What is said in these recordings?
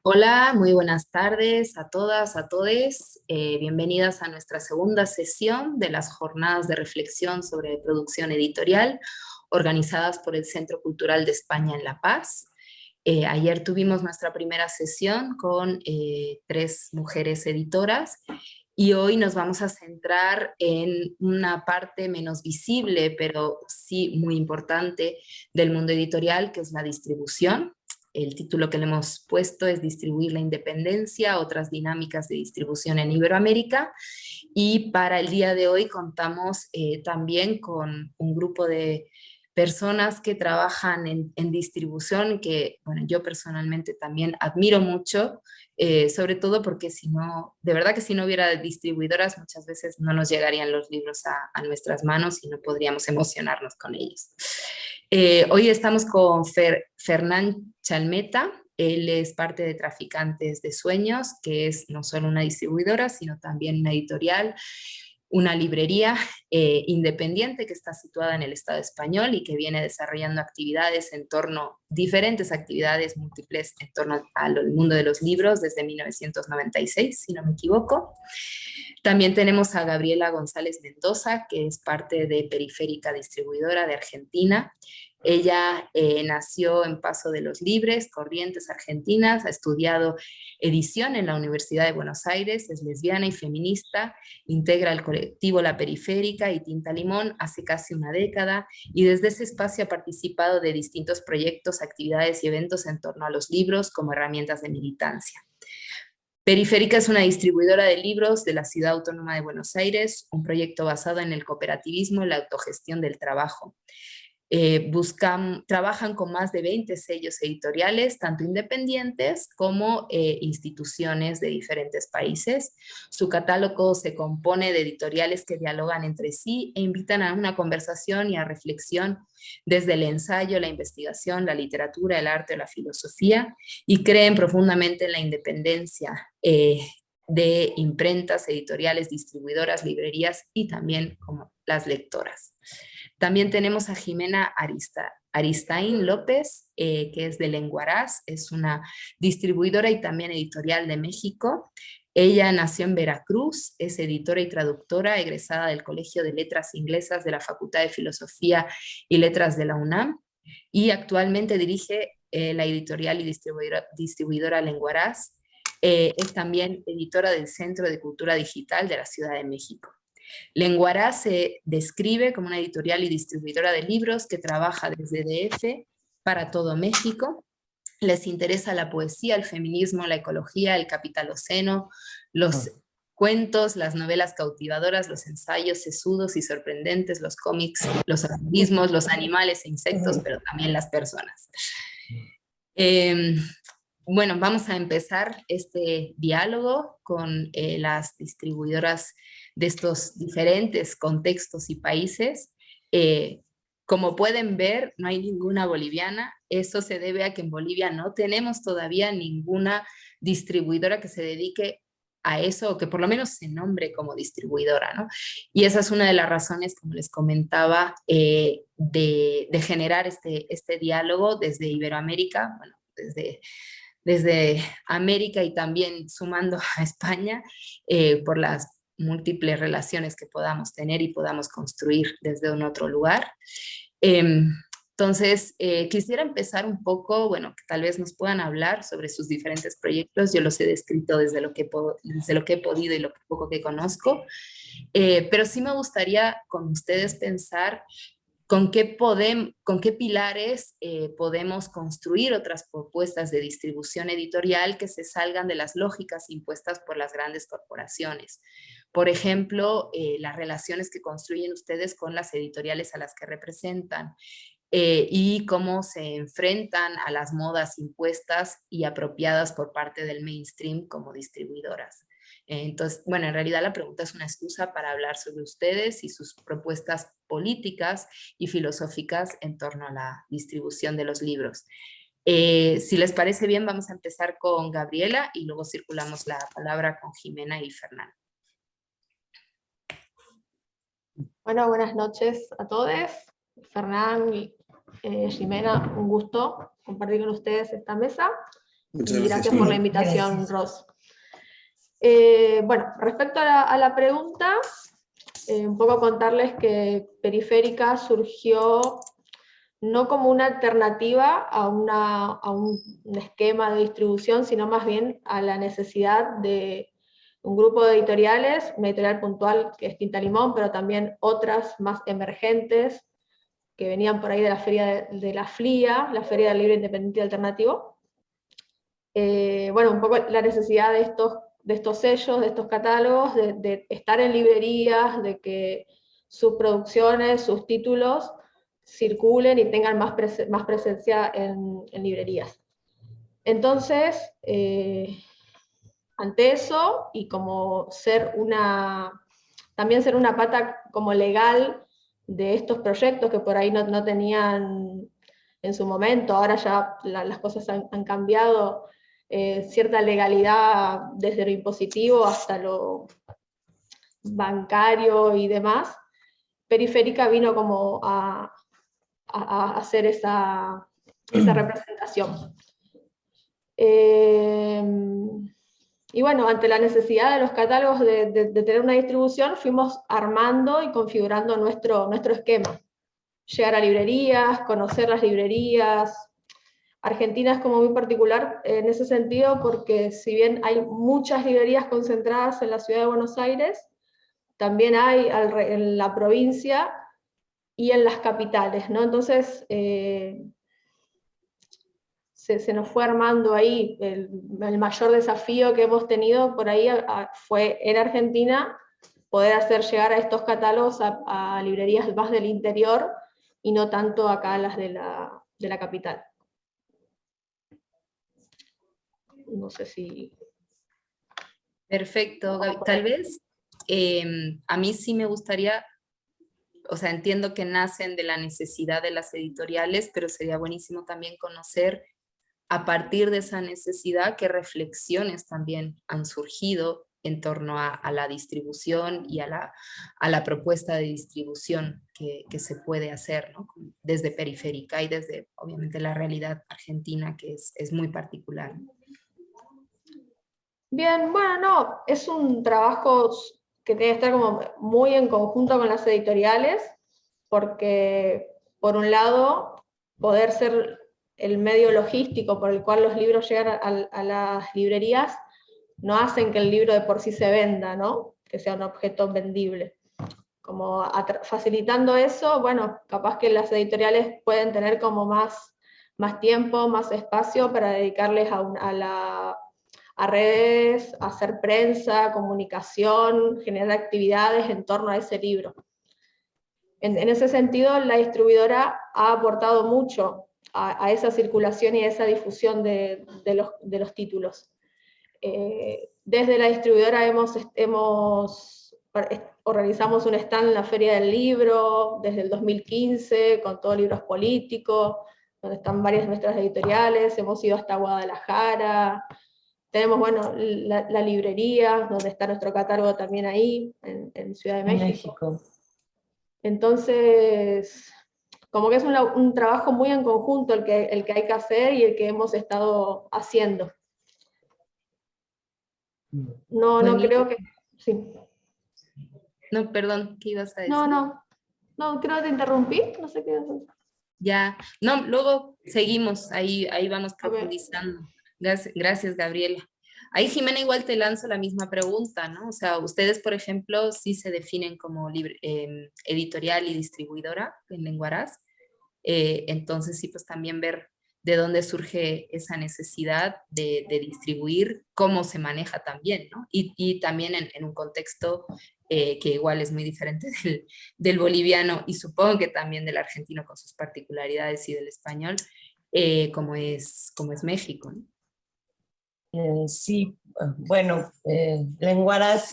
Hola, muy buenas tardes a todas, a todes. Bienvenidas a nuestra segunda sesión de las jornadas de reflexión sobre producción editorial organizadas por el Centro Cultural de España en La Paz. Ayer tuvimos nuestra primera sesión con tres mujeres editoras y hoy nos vamos a centrar en una parte menos visible, pero sí muy importante del mundo editorial, que es la distribución. El título que le hemos puesto es Distribuir la independencia, otras dinámicas de distribución en Iberoamérica. Y para el día de hoy contamos también con un grupo de personas que trabajan en distribución, que bueno, yo personalmente también admiro mucho, sobre todo porque si no, de verdad que si no hubiera distribuidoras, muchas veces no nos llegarían los libros a nuestras manos y no podríamos emocionarnos con ellos. Hoy estamos con Fernán Chalmeta. Él es parte de Traficantes de Sueños, que es no solo una distribuidora, sino también una editorial, una librería independiente que está situada en el Estado español y que viene desarrollando actividades en torno, diferentes actividades múltiples en torno al mundo de los libros desde 1996, si no me equivoco. También tenemos a Gabriela González Mendoza, que es parte de Periférica Distribuidora de Argentina. Ella nació en Paso de los Libres, Corrientes, Argentinas, ha estudiado edición en la Universidad de Buenos Aires, es lesbiana y feminista, integra el colectivo La Periférica y Tinta Limón hace casi una década y desde ese espacio ha participado de distintos proyectos, actividades y eventos en torno a los libros como herramientas de militancia. Periférica es una distribuidora de libros de la Ciudad Autónoma de Buenos Aires, un proyecto basado en el cooperativismo y la autogestión del trabajo. Trabajan con más de 20 sellos editoriales, tanto independientes como instituciones de diferentes países. Su catálogo se compone de editoriales que dialogan entre sí e invitan a una conversación y a reflexión desde el ensayo, la investigación, la literatura, el arte o la filosofía, y creen profundamente en la independencia de imprentas, editoriales, distribuidoras, librerías y también como las lectoras. También tenemos a Jimena Aristain López, que es de Lenguaraz, es una distribuidora y también editorial de México. Ella nació en Veracruz, es editora y traductora, egresada del Colegio de Letras Inglesas de la Facultad de Filosofía y Letras de la UNAM, y actualmente dirige la editorial y distribuidora Lenguaraz. Es también editora del Centro de Cultura Digital de la Ciudad de México. Lenguaraz se describe como una editorial y distribuidora de libros que trabaja desde DF para todo México. Les interesa la poesía, el feminismo, la ecología, el capitaloceno, los cuentos, las novelas cautivadoras, los ensayos sesudos y sorprendentes, los cómics, los aforismos, los animales e insectos, pero también las personas. Bueno, vamos a empezar este diálogo con las distribuidoras de estos diferentes contextos y países. Como pueden ver, no hay ninguna boliviana. Eso se debe a que en Bolivia no tenemos todavía ninguna distribuidora que se dedique a eso, o que por lo menos se nombre como distribuidora, ¿no? Y esa es una de las razones, como les comentaba, de generar este diálogo desde Iberoamérica, bueno, desde América y también sumando a España, por las múltiples relaciones que podamos tener y podamos construir desde un otro lugar. Entonces, quisiera empezar un poco, bueno, que tal vez nos puedan hablar sobre sus diferentes proyectos. Yo los he descrito desde lo que he podido y lo poco que conozco, pero sí me gustaría con ustedes pensar con qué pilares podemos construir otras propuestas de distribución editorial que se salgan de las lógicas impuestas por las grandes corporaciones. Por ejemplo, las relaciones que construyen ustedes con las editoriales a las que representan, y cómo se enfrentan a las modas impuestas y apropiadas por parte del mainstream como distribuidoras. Entonces, bueno, en realidad la pregunta es una excusa para hablar sobre ustedes y sus propuestas políticas y filosóficas en torno a la distribución de los libros. Si les parece bien, vamos a empezar con Gabriela y luego circulamos la palabra con Jimena y Fernando. Bueno, buenas noches a todos. Fernán y Jimena, un gusto compartir con ustedes esta mesa. Muchas Y gracias. gracias por la invitación, Gracias. Ros. Bueno, respecto a la pregunta, un poco contarles que Periférica surgió no como una alternativa a un esquema de distribución, sino más bien a la necesidad de un grupo de editoriales, una editorial puntual que es Tinta Limón, pero también otras más emergentes que venían por ahí de la feria de la FLIA, la Feria del Libro Independiente y Alternativo. Bueno, un poco la necesidad de estos sellos, de estos catálogos, de estar en librerías, de que sus producciones, sus títulos circulen y tengan más presencia en librerías. Entonces, ante eso, y como también ser una pata como legal de estos proyectos que por ahí no tenían en su momento, ahora ya las cosas han cambiado, cierta legalidad desde lo impositivo hasta lo bancario y demás. Periférica vino como a hacer esa representación. Y bueno, ante la necesidad de los catálogos de tener una distribución, fuimos armando y configurando nuestro esquema. Llegar a librerías, conocer las librerías. Argentina es como muy particular en ese sentido, porque si bien hay muchas librerías concentradas en la ciudad de Buenos Aires, también hay en la provincia y en las capitales, ¿no? Entonces, se nos fue armando ahí el mayor desafío que hemos tenido por ahí fue en Argentina poder hacer llegar a estos catálogos a librerías más del interior y no tanto acá a las de la capital. No sé si... Perfecto, Gaby. Tal vez a mí sí me gustaría, o sea, entiendo que nacen de la necesidad de las editoriales, pero sería buenísimo también conocer a partir de esa necesidad qué reflexiones también han surgido en torno a la distribución y a la propuesta de distribución que se puede hacer, ¿no? Desde Periférica y desde, obviamente, la realidad argentina, que es muy particular. Bien, bueno, no, es un trabajo que tiene que estar como muy en conjunto con las editoriales, porque por un lado, poder ser el medio logístico por el cual los libros llegan a las librerías, no hacen que el libro de por sí se venda, ¿no? Que sea un objeto vendible. Como facilitando eso, bueno, capaz que las editoriales pueden tener como más tiempo, más espacio para dedicarles a redes, a hacer prensa, comunicación, generar actividades en torno a ese libro. En ese sentido, la distribuidora ha aportado mucho a esa circulación y a esa difusión de los títulos. Desde la distribuidora organizamos un stand en la Feria del Libro desde el 2015, con todos libros políticos, donde están varias de nuestras editoriales, hemos ido hasta Guadalajara, tenemos, bueno, la librería, donde está nuestro catálogo también ahí, en Ciudad de México. Entonces, como que es un trabajo muy en conjunto el que hay que hacer y el que hemos estado haciendo. No creo que... Sí. No, perdón, ¿qué ibas a decir? No, creo que te interrumpí, no sé qué. Ya, no, luego seguimos, ahí vamos profundizando. Gracias, Gabriela. Ahí, Jimena, igual te lanzo la misma pregunta, ¿no? O sea, ustedes, por ejemplo, sí se definen como editorial y distribuidora en Lenguaraz. Entonces, sí, pues también ver de dónde surge esa necesidad de distribuir, cómo se maneja también, ¿no? Y también en un contexto que igual es muy diferente del boliviano y supongo que también del argentino con sus particularidades y del español, como es México, ¿no? Sí, bueno, Lenguaraz,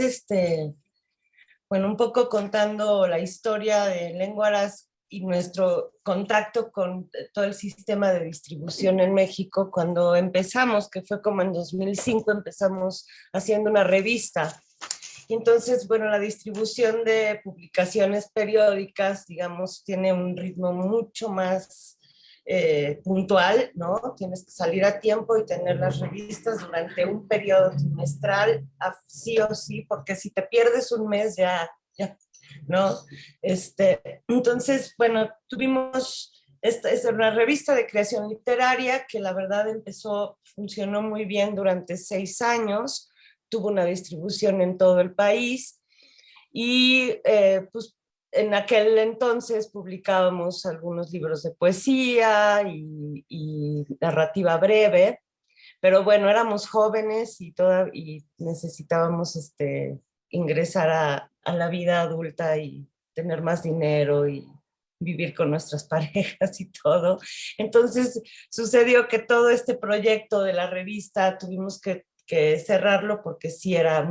bueno, un poco contando la historia de Lenguaraz y nuestro contacto con todo el sistema de distribución en México, cuando empezamos, que fue como en 2005, empezamos haciendo una revista. Y entonces, bueno, la distribución de publicaciones periódicas, digamos, tiene un ritmo mucho más puntual, ¿no? Tienes que salir a tiempo y tener las revistas durante un periodo trimestral, sí o sí, porque si te pierdes un mes ya, ¿no? Entonces, bueno, tuvimos, esta es una revista de creación literaria que la verdad funcionó muy bien durante 6 años, tuvo una distribución en todo el país y pues en aquel entonces publicábamos algunos libros de poesía y narrativa breve, pero bueno, éramos jóvenes y necesitábamos ingresar a la vida adulta y tener más dinero y vivir con nuestras parejas y todo. Entonces sucedió que todo este proyecto de la revista tuvimos que cerrarlo porque sí era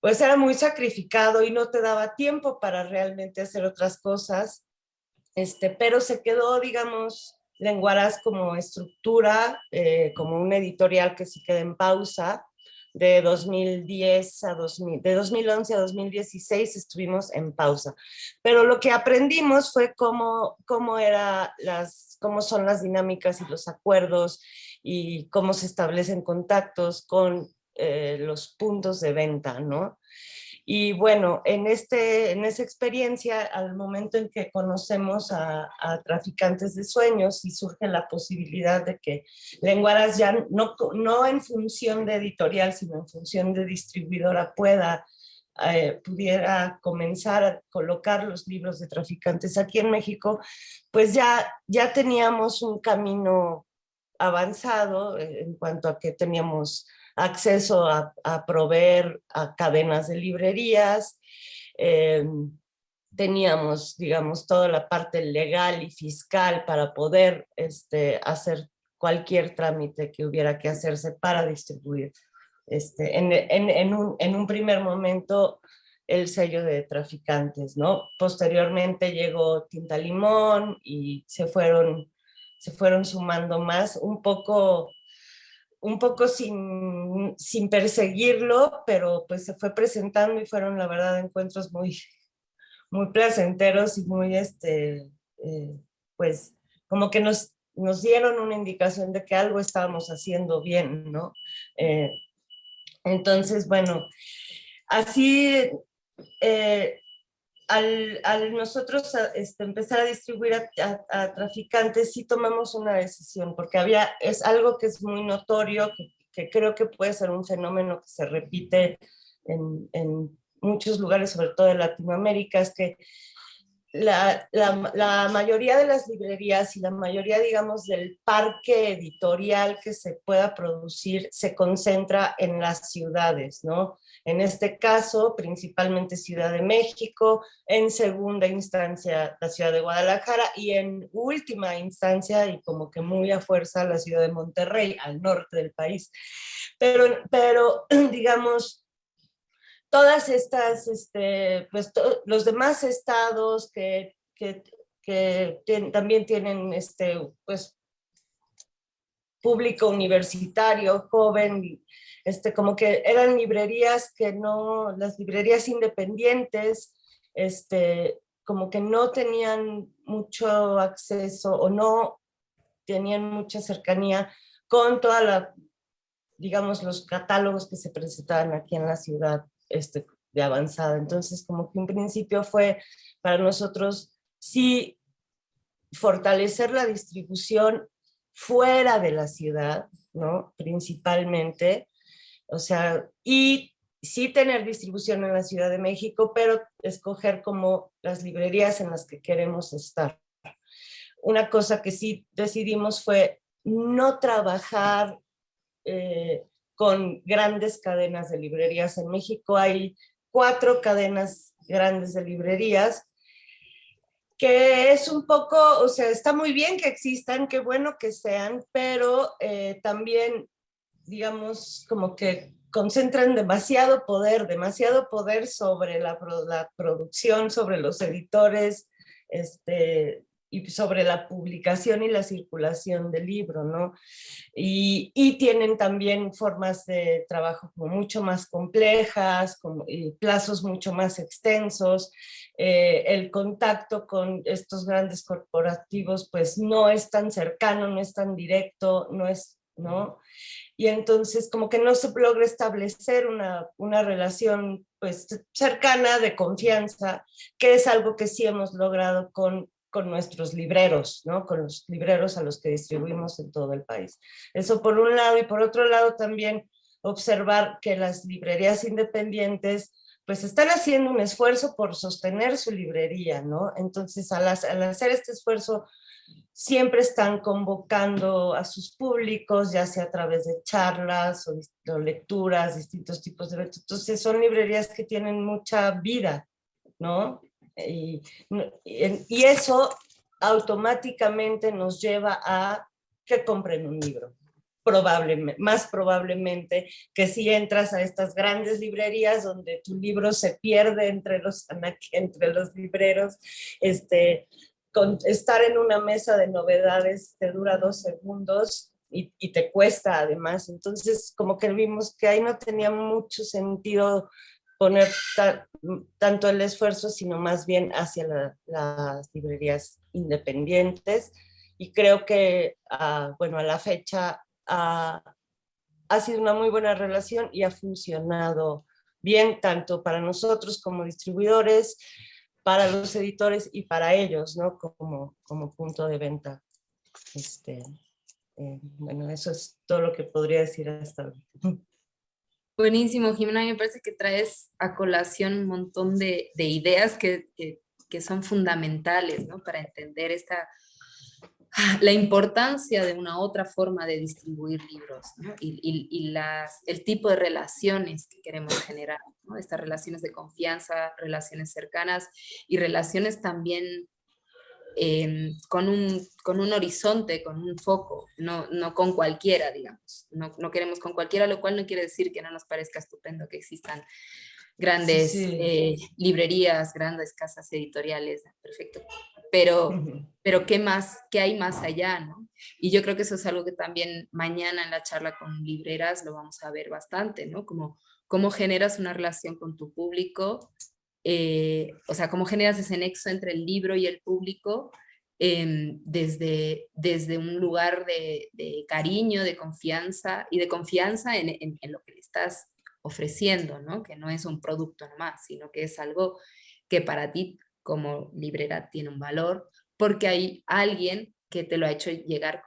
pues era muy sacrificado y no te daba tiempo para realmente hacer otras cosas, pero se quedó, digamos, Lenguaraz como estructura, como una editorial que se queda en pausa. De 2010 de 2011 a 2016 estuvimos en pausa. Pero lo que aprendimos fue cómo son las dinámicas y los acuerdos y cómo se establecen contactos con los puntos de venta, ¿no? Y bueno, en esa experiencia, al momento en que conocemos a Traficantes de Sueños y surge la posibilidad de que Lenguaraz ya no en función de editorial, sino en función de distribuidora pudiera comenzar a colocar los libros de Traficantes aquí en México, pues ya teníamos un camino avanzado en cuanto a que teníamos acceso a proveer a cadenas de librerías, teníamos, digamos, toda la parte legal y fiscal para poder hacer cualquier trámite que hubiera que hacerse para distribuir. En un primer momento el sello de Traficantes, ¿no? Posteriormente llegó Tinta Limón y se fueron sumando más, un poco sin perseguirlo, pero pues se fue presentando y fueron la verdad encuentros muy placenteros y pues como que nos dieron una indicación de que algo estábamos haciendo bien, ¿no? Entonces, bueno, así al nosotros empezar a distribuir a Traficantes, sí tomamos una decisión, porque es algo que es muy notorio, que creo que puede ser un fenómeno que se repite en muchos lugares, sobre todo en Latinoamérica, es que la mayoría de las librerías y la mayoría, digamos, del parque editorial que se pueda producir se concentra en las ciudades, ¿no? En este caso, principalmente Ciudad de México, en segunda instancia la ciudad de Guadalajara y en última instancia, y como que muy a fuerza, la ciudad de Monterrey, al norte del país. Pero digamos, todas estas, pues los demás estados que también tienen pues, público universitario, joven, como que eran librerías las librerías independientes, como que no tenían mucho acceso o no tenían mucha cercanía con digamos, los catálogos que se presentaban aquí en la ciudad de avanzada. Entonces, como que un principio fue para nosotros sí fortalecer la distribución fuera de la ciudad, ¿no? Principalmente, o sea, y sí tener distribución en la Ciudad de México, pero escoger como las librerías en las que queremos estar. Una cosa que sí decidimos fue no trabajar con grandes cadenas de librerías. En México hay 4 cadenas grandes de librerías, que es un poco, o sea, está muy bien que existan, qué bueno que sean, pero también, digamos, como que concentran demasiado poder sobre la producción, sobre los editores, y sobre la publicación y la circulación del libro, ¿no? Y tienen también formas de trabajo como mucho más complejas, y plazos mucho más extensos. El contacto con estos grandes corporativos pues no es tan cercano, no es tan directo, ¿no? Y entonces como que no se logra establecer una relación pues cercana de confianza, que es algo que sí hemos logrado con nuestros libreros, ¿no? Con los libreros a los que distribuimos en todo el país. Eso por un lado, y por otro lado también observar que las librerías independientes pues están haciendo un esfuerzo por sostener su librería, ¿no? Entonces al hacer este esfuerzo siempre están convocando a sus públicos, ya sea a través de charlas o lecturas, distintos tipos de eventos. Entonces son librerías que tienen mucha vida, ¿no? Y eso automáticamente nos lleva a que compren un libro. Probablemente, más probablemente que si entras a estas grandes librerías donde tu libro se pierde entre los libreros, con estar en una mesa de novedades te dura 2 segundos y te cuesta además. Entonces, como que vimos que ahí no tenía mucho sentido poner tanto el esfuerzo, sino más bien hacia las librerías independientes. Y creo que, bueno, a la fecha ha sido una muy buena relación y ha funcionado bien, tanto para nosotros como distribuidores, para los editores y para ellos, ¿no? Como punto de venta. Bueno, eso es todo lo que podría decir hasta ahora. Buenísimo, Jimena, me parece que traes a colación un montón de ideas que son fundamentales, ¿no? Para entender la importancia de una otra forma de distribuir libros, ¿no? Y el tipo de relaciones que queremos generar, ¿no? Estas relaciones de confianza, relaciones cercanas y relaciones también con un horizonte, con un foco, no con cualquiera, digamos. No queremos con cualquiera, lo cual no quiere decir que no nos parezca estupendo que existan grandes librerías, grandes casas editoriales, perfecto. Pero ¿qué hay más allá, no? Y yo creo que eso es algo que también mañana en la charla con libreras lo vamos a ver bastante, ¿no? Como cómo generas una relación con tu público, o sea, cómo generas ese nexo entre el libro y el público desde un lugar de cariño, de confianza y de confianza en lo que le estás ofreciendo, ¿no? Que no es un producto nomás, sino que es algo que para ti como librera tiene un valor, porque hay alguien que te lo ha hecho llegar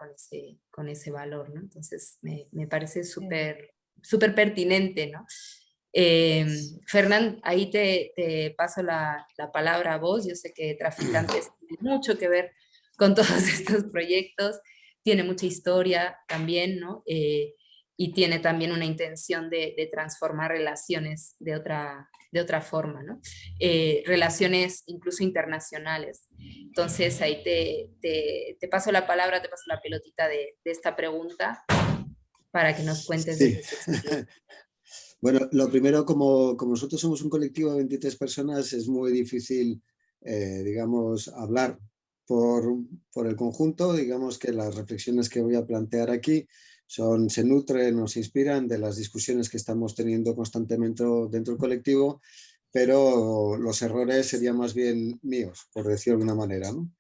con ese valor, ¿no? Entonces me parece súper pertinente, ¿no? Fernán, ahí te paso la palabra a vos. Yo sé que Traficantes tiene mucho que ver con todos estos proyectos, tiene mucha historia también, ¿no? Y tiene también una intención de transformar relaciones de otra forma, ¿no? Relaciones incluso internacionales. Entonces ahí te paso la palabra, te paso la pelotita de esta pregunta para que nos cuentes Sí. desde ese sentido. Bueno, lo primero, como nosotros somos un colectivo de 23 personas, es muy difícil, digamos, hablar por el conjunto. Digamos que las reflexiones que voy a plantear aquí se nutren, nos inspiran de las discusiones que estamos teniendo constantemente dentro del colectivo, pero los errores serían más bien míos, por decirlo de alguna manera, ¿no?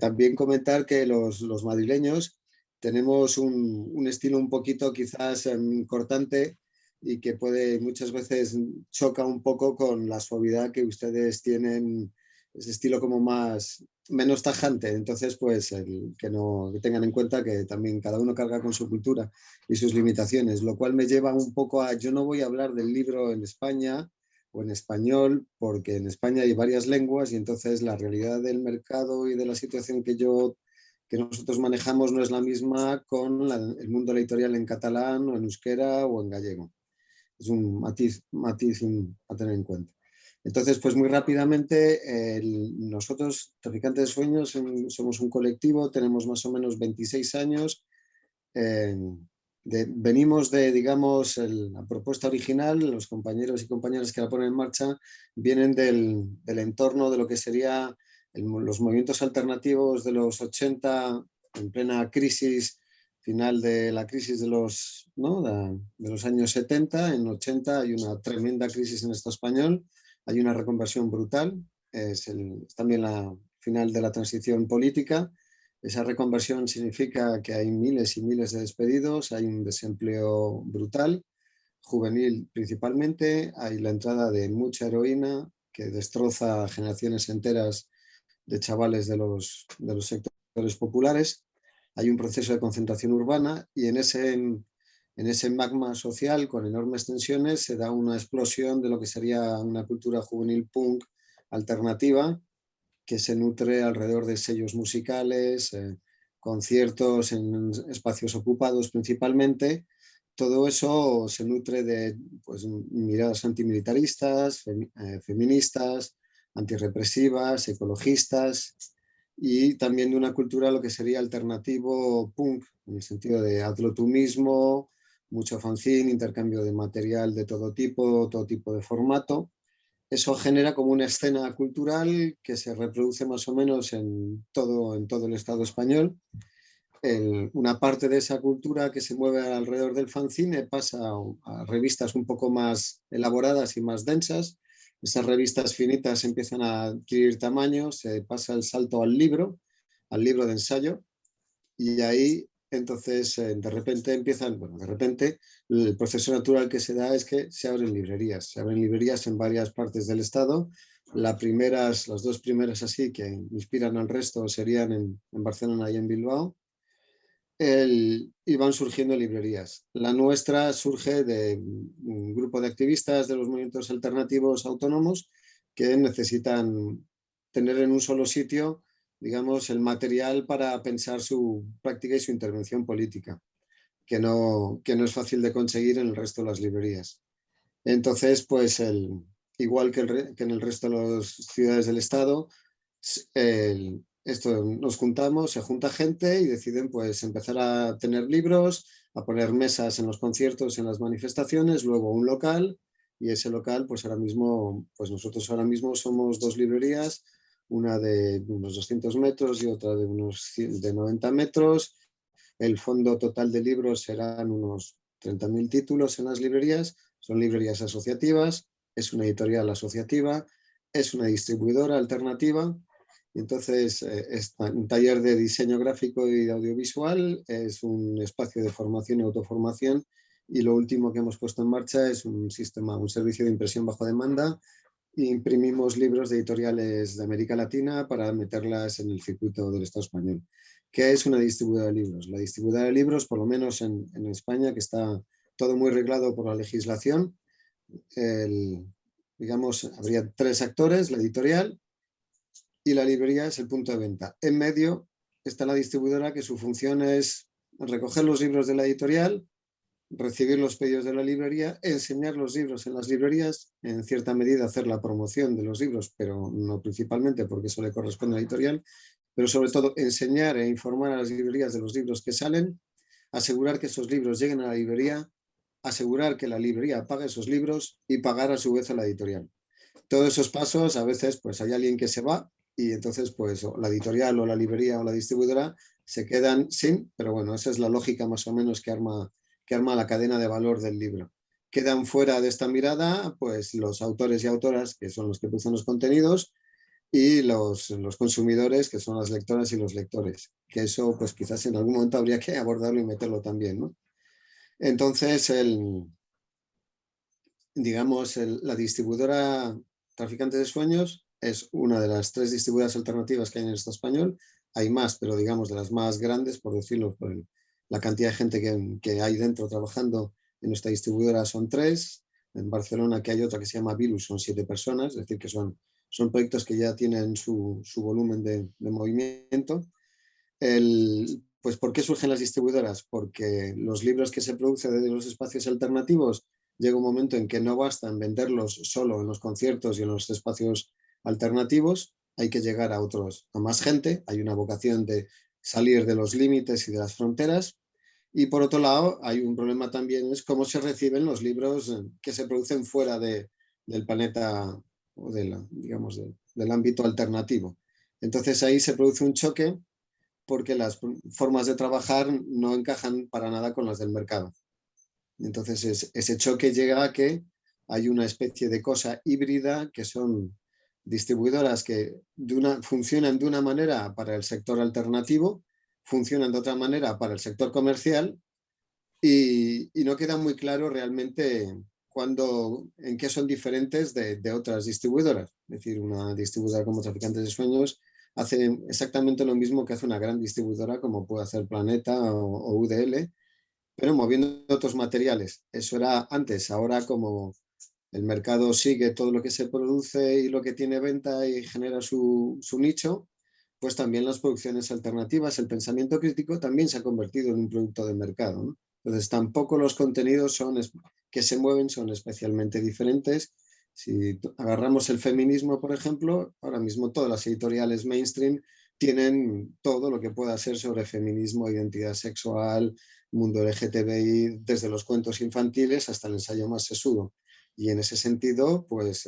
También comentar que los madrileños tenemos un estilo un poquito quizás cortante, y que muchas veces choca un poco con la suavidad que ustedes tienen, ese estilo como menos tajante. Entonces, pues que tengan en cuenta que también cada uno carga con su cultura y sus limitaciones, lo cual me lleva un poco yo no voy a hablar del libro en España o en español, porque en España hay varias lenguas y entonces la realidad del mercado y de la situación que nosotros manejamos no es la misma con el mundo editorial en catalán o en euskera o en gallego. Es un matiz a tener en cuenta. Entonces, pues muy rápidamente, nosotros, Traficantes de Sueños, somos un colectivo, tenemos más o menos 26 años. Venimos digamos, la propuesta original, los compañeros y compañeras que la ponen en marcha, vienen del entorno de lo que sería los movimientos alternativos de los 80, en plena crisis, final de la crisis de los, ¿no?, de los años 70, en 80 hay una tremenda crisis en el Estado español, hay una reconversión brutal, es también la final de la transición política. Esa reconversión significa que hay miles y miles de despedidos, hay un desempleo brutal, juvenil principalmente, hay la entrada de mucha heroína que destroza generaciones enteras de chavales de los sectores populares, hay un proceso de concentración urbana y en ese magma social con enormes tensiones se da una explosión de lo que sería una cultura juvenil punk alternativa que se nutre alrededor de sellos musicales, conciertos en espacios ocupados principalmente. Todo eso se nutre de, pues, miradas antimilitaristas, feministas, antirrepresivas, ecologistas y también de una cultura lo que sería alternativo punk, en el sentido de hazlo tú mismo, mucho fanzine, intercambio de material de todo tipo de formato. Eso genera como una escena cultural que se reproduce más o menos en todo el Estado español. Una parte de esa cultura que se mueve alrededor del fanzine pasa a revistas un poco más elaboradas y más densas. Esas revistas finitas empiezan a adquirir tamaño, se pasa el salto al libro de ensayo, y ahí entonces de repente el proceso natural que se da es que se abren librerías en varias partes del estado. Las dos primeras así que inspiran al resto serían en Barcelona y en Bilbao. Y van surgiendo librerías. La nuestra surge de un grupo de activistas de los movimientos alternativos autónomos que necesitan tener en un solo sitio, digamos, el material para pensar su práctica y su intervención política, que no es fácil de conseguir en el resto de las librerías. Entonces, pues igual que en el resto de las ciudades del estado, nos juntamos, se junta gente y deciden pues empezar a tener libros, a poner mesas en los conciertos, en las manifestaciones, luego un local, y ese local pues nosotros ahora mismo somos dos librerías, una de unos 200 metros y otra de unos 90 metros. El fondo total de libros serán unos 30.000 títulos en las librerías, son librerías asociativas, es una editorial asociativa, es una distribuidora alternativa. Entonces, un taller de diseño gráfico y de audiovisual, es un espacio de formación y autoformación, y lo último que hemos puesto en marcha es un servicio de impresión bajo demanda. Imprimimos libros de editoriales de América Latina para meterlas en el circuito del Estado español. ¿Qué es una distribuidora de libros? La distribuidora de libros, por lo menos en España, que está todo muy reglado por la legislación, digamos, habría tres actores: la editorial, y la librería es el punto de venta. En medio está la distribuidora, que su función es recoger los libros de la editorial, recibir los pedidos de la librería, enseñar los libros en las librerías, en cierta medida hacer la promoción de los libros, pero no principalmente porque eso le corresponde a la editorial, pero sobre todo enseñar e informar a las librerías de los libros que salen, asegurar que esos libros lleguen a la librería, asegurar que la librería pague esos libros y pagar a su vez a la editorial. Todos esos pasos, a veces pues hay alguien que se va y entonces pues la editorial o la librería o la distribuidora se quedan sin, pero bueno, esa es la lógica más o menos que arma la cadena de valor del libro. Quedan fuera de esta mirada pues los autores y autoras, que son los que producen los contenidos, y los consumidores, que son las lectoras y los lectores, que eso pues quizás en algún momento habría que abordarlo y meterlo también, ¿no? Entonces, la distribuidora Traficantes de Sueños es una de las tres distribuidoras alternativas que hay en el Estado español. Hay más, pero digamos de las más grandes, por decirlo, por la cantidad de gente que hay dentro trabajando en nuestra distribuidora son tres. En Barcelona, que hay otra que se llama Virus, son 7 personas, es decir, que son proyectos que ya tienen su volumen de movimiento. Pues, ¿por qué surgen las distribuidoras? Porque los libros que se producen desde los espacios alternativos, llega un momento en que no bastan venderlos solo en los conciertos y en los espacios alternativos, hay que llegar a más gente, hay una vocación de salir de los límites y de las fronteras. Y por otro lado, hay un problema también, es cómo se reciben los libros que se producen fuera del planeta o del ámbito alternativo. Entonces ahí se produce un choque porque las formas de trabajar no encajan para nada con las del mercado. Entonces ese choque llega a que hay una especie de cosa híbrida que son distribuidoras que funcionan de una manera para el sector alternativo, funcionan de otra manera para el sector comercial y no queda muy claro realmente en qué son diferentes de otras distribuidoras. Es decir, una distribuidora como Traficantes de Sueños hace exactamente lo mismo que hace una gran distribuidora como puede hacer Planeta o UDL, pero moviendo otros materiales. Eso era antes, ahora como el mercado sigue todo lo que se produce y lo que tiene venta y genera su nicho, pues también las producciones alternativas, el pensamiento crítico también se ha convertido en un producto de mercado, ¿no? Entonces tampoco los contenidos que se mueven son especialmente diferentes. Si agarramos el feminismo, por ejemplo, ahora mismo todas las editoriales mainstream tienen todo lo que pueda ser sobre feminismo, identidad sexual, mundo LGTBI, desde los cuentos infantiles hasta el ensayo más sesudo. Y en ese sentido, pues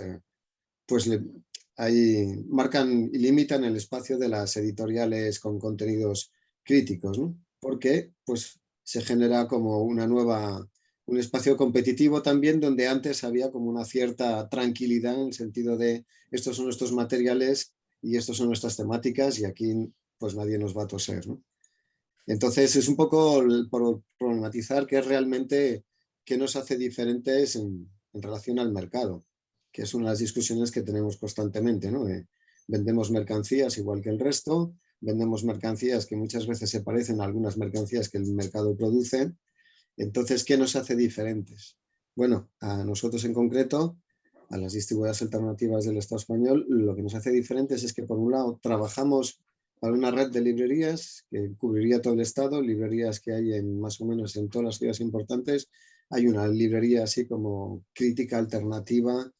ahí marcan y limitan el espacio de las editoriales con contenidos críticos, ¿no? Porque pues, se genera como un espacio competitivo también donde antes había como una cierta tranquilidad en el sentido de estos son nuestros materiales y estos son nuestras temáticas y aquí pues nadie nos va a toser, ¿no? Entonces es un poco por problematizar qué es realmente qué nos hace diferentes en relación al mercado, que es una de las discusiones que tenemos constantemente, ¿no? Vendemos mercancías igual que el resto, vendemos mercancías que muchas veces se parecen a algunas mercancías que el mercado produce. Entonces, ¿qué nos hace diferentes? Bueno, a nosotros en concreto, a las distribuidoras alternativas del Estado español, lo que nos hace diferentes es que, por un lado, trabajamos para una red de librerías que cubriría todo el Estado, librerías que hay más o menos en todas las ciudades importantes. Hay una librería así como crítica alternativa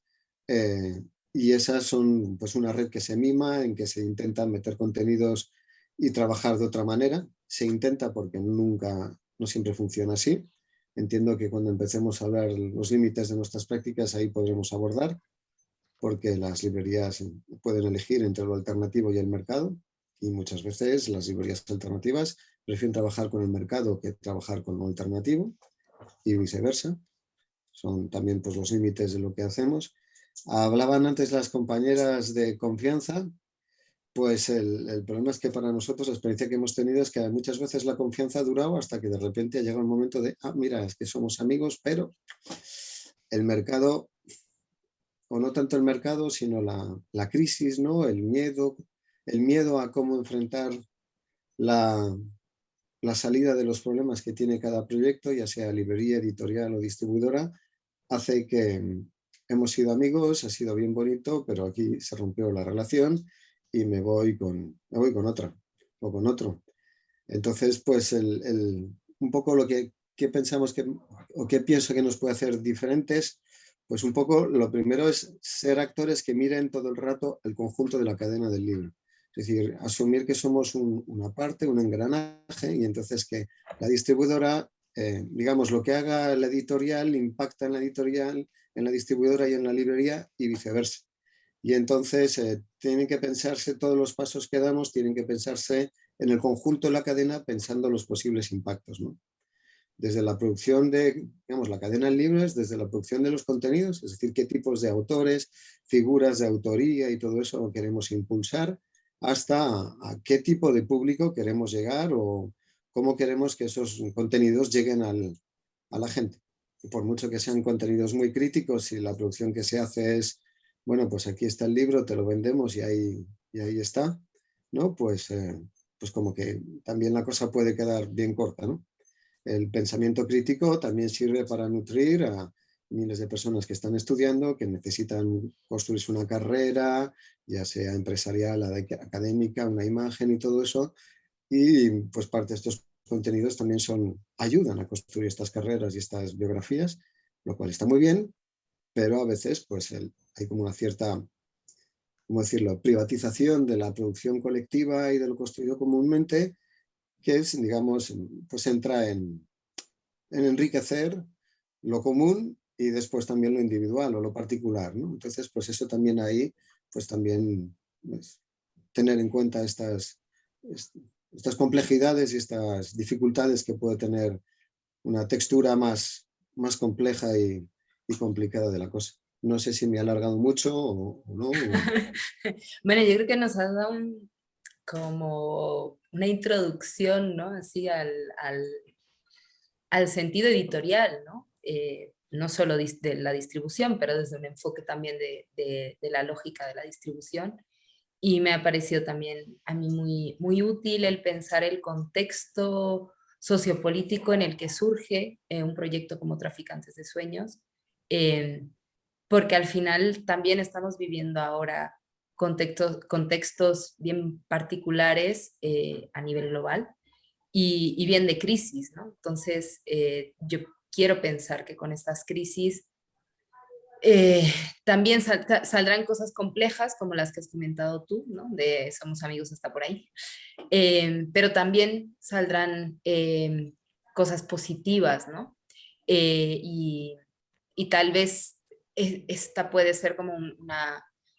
y esas son pues una red que se mima, en que se intentan meter contenidos y trabajar de otra manera. Se intenta porque no siempre funciona así. Entiendo que cuando empecemos a hablar los límites de nuestras prácticas ahí podremos abordar, porque las librerías pueden elegir entre lo alternativo y el mercado y muchas veces las librerías alternativas prefieren trabajar con el mercado que trabajar con lo alternativo y viceversa. Son también pues, los límites de lo que hacemos. Hablaban antes las compañeras de confianza, pues el problema es que para nosotros la experiencia que hemos tenido es que muchas veces la confianza ha durado hasta que de repente ha llegado el momento de, mira, es que somos amigos, pero el mercado, o no tanto el mercado, sino la crisis, ¿no? El miedo a cómo enfrentar la salida de los problemas que tiene cada proyecto, ya sea librería, editorial o distribuidora, hace que hemos sido amigos, ha sido bien bonito, pero aquí se rompió la relación y me voy con otra o con otro. Entonces, pues un poco lo que pensamos o qué pienso que nos puede hacer diferentes, pues un poco lo primero es ser actores que miren todo el rato el conjunto de la cadena del libro. Es decir, asumir que somos una parte, un engranaje y entonces que la distribuidora, digamos, lo que haga la editorial impacta en la editorial, en la distribuidora y en la librería y viceversa. Y entonces tienen que pensarse todos los pasos que damos, tienen que pensarse en el conjunto de la cadena pensando los posibles impactos, ¿no? Desde la producción de, digamos, la cadena en libros, desde la producción de los contenidos, es decir, qué tipos de autores, figuras de autoría y todo eso queremos impulsar, hasta a qué tipo de público queremos llegar o cómo queremos que esos contenidos lleguen a la gente. Y por mucho que sean contenidos muy críticos, si la producción que se hace es, bueno, pues aquí está el libro, te lo vendemos y ahí está, ¿no? Pues como que también la cosa puede quedar bien corta, ¿no? El pensamiento crítico también sirve para nutrir a miles de personas que están estudiando, que necesitan construirse una carrera, ya sea empresarial, académica, una imagen y todo eso. Y pues parte de estos contenidos también ayudan a construir estas carreras y estas biografías, lo cual está muy bien, pero a veces pues hay como una cierta, ¿cómo decirlo?, privatización de la producción colectiva y de lo construido comúnmente, que es, digamos, pues entra en enriquecer lo común y después también lo individual o lo particular, ¿no? Entonces, pues eso también ahí, pues también pues, tener en cuenta estas complejidades y estas dificultades que puede tener una textura más compleja y complicada de la cosa. No sé si me he alargado mucho o no. Bueno, yo creo que nos has dado como una introducción, ¿no? Así al sentido editorial, ¿no? No solo de la distribución, pero desde un enfoque también de la lógica de la distribución. Y me ha parecido también a mí muy útil el pensar el contexto sociopolítico en el que surge un proyecto como Traficantes de Sueños, eh, porque al final también estamos viviendo ahora contextos bien particulares a nivel global y bien de crisis, ¿no? Entonces, yo quiero pensar que con estas crisis también saldrán cosas complejas como las que has comentado tú, ¿no? De somos amigos hasta por ahí. Pero también saldrán cosas positivas, ¿no? Y tal vez esta puede ser como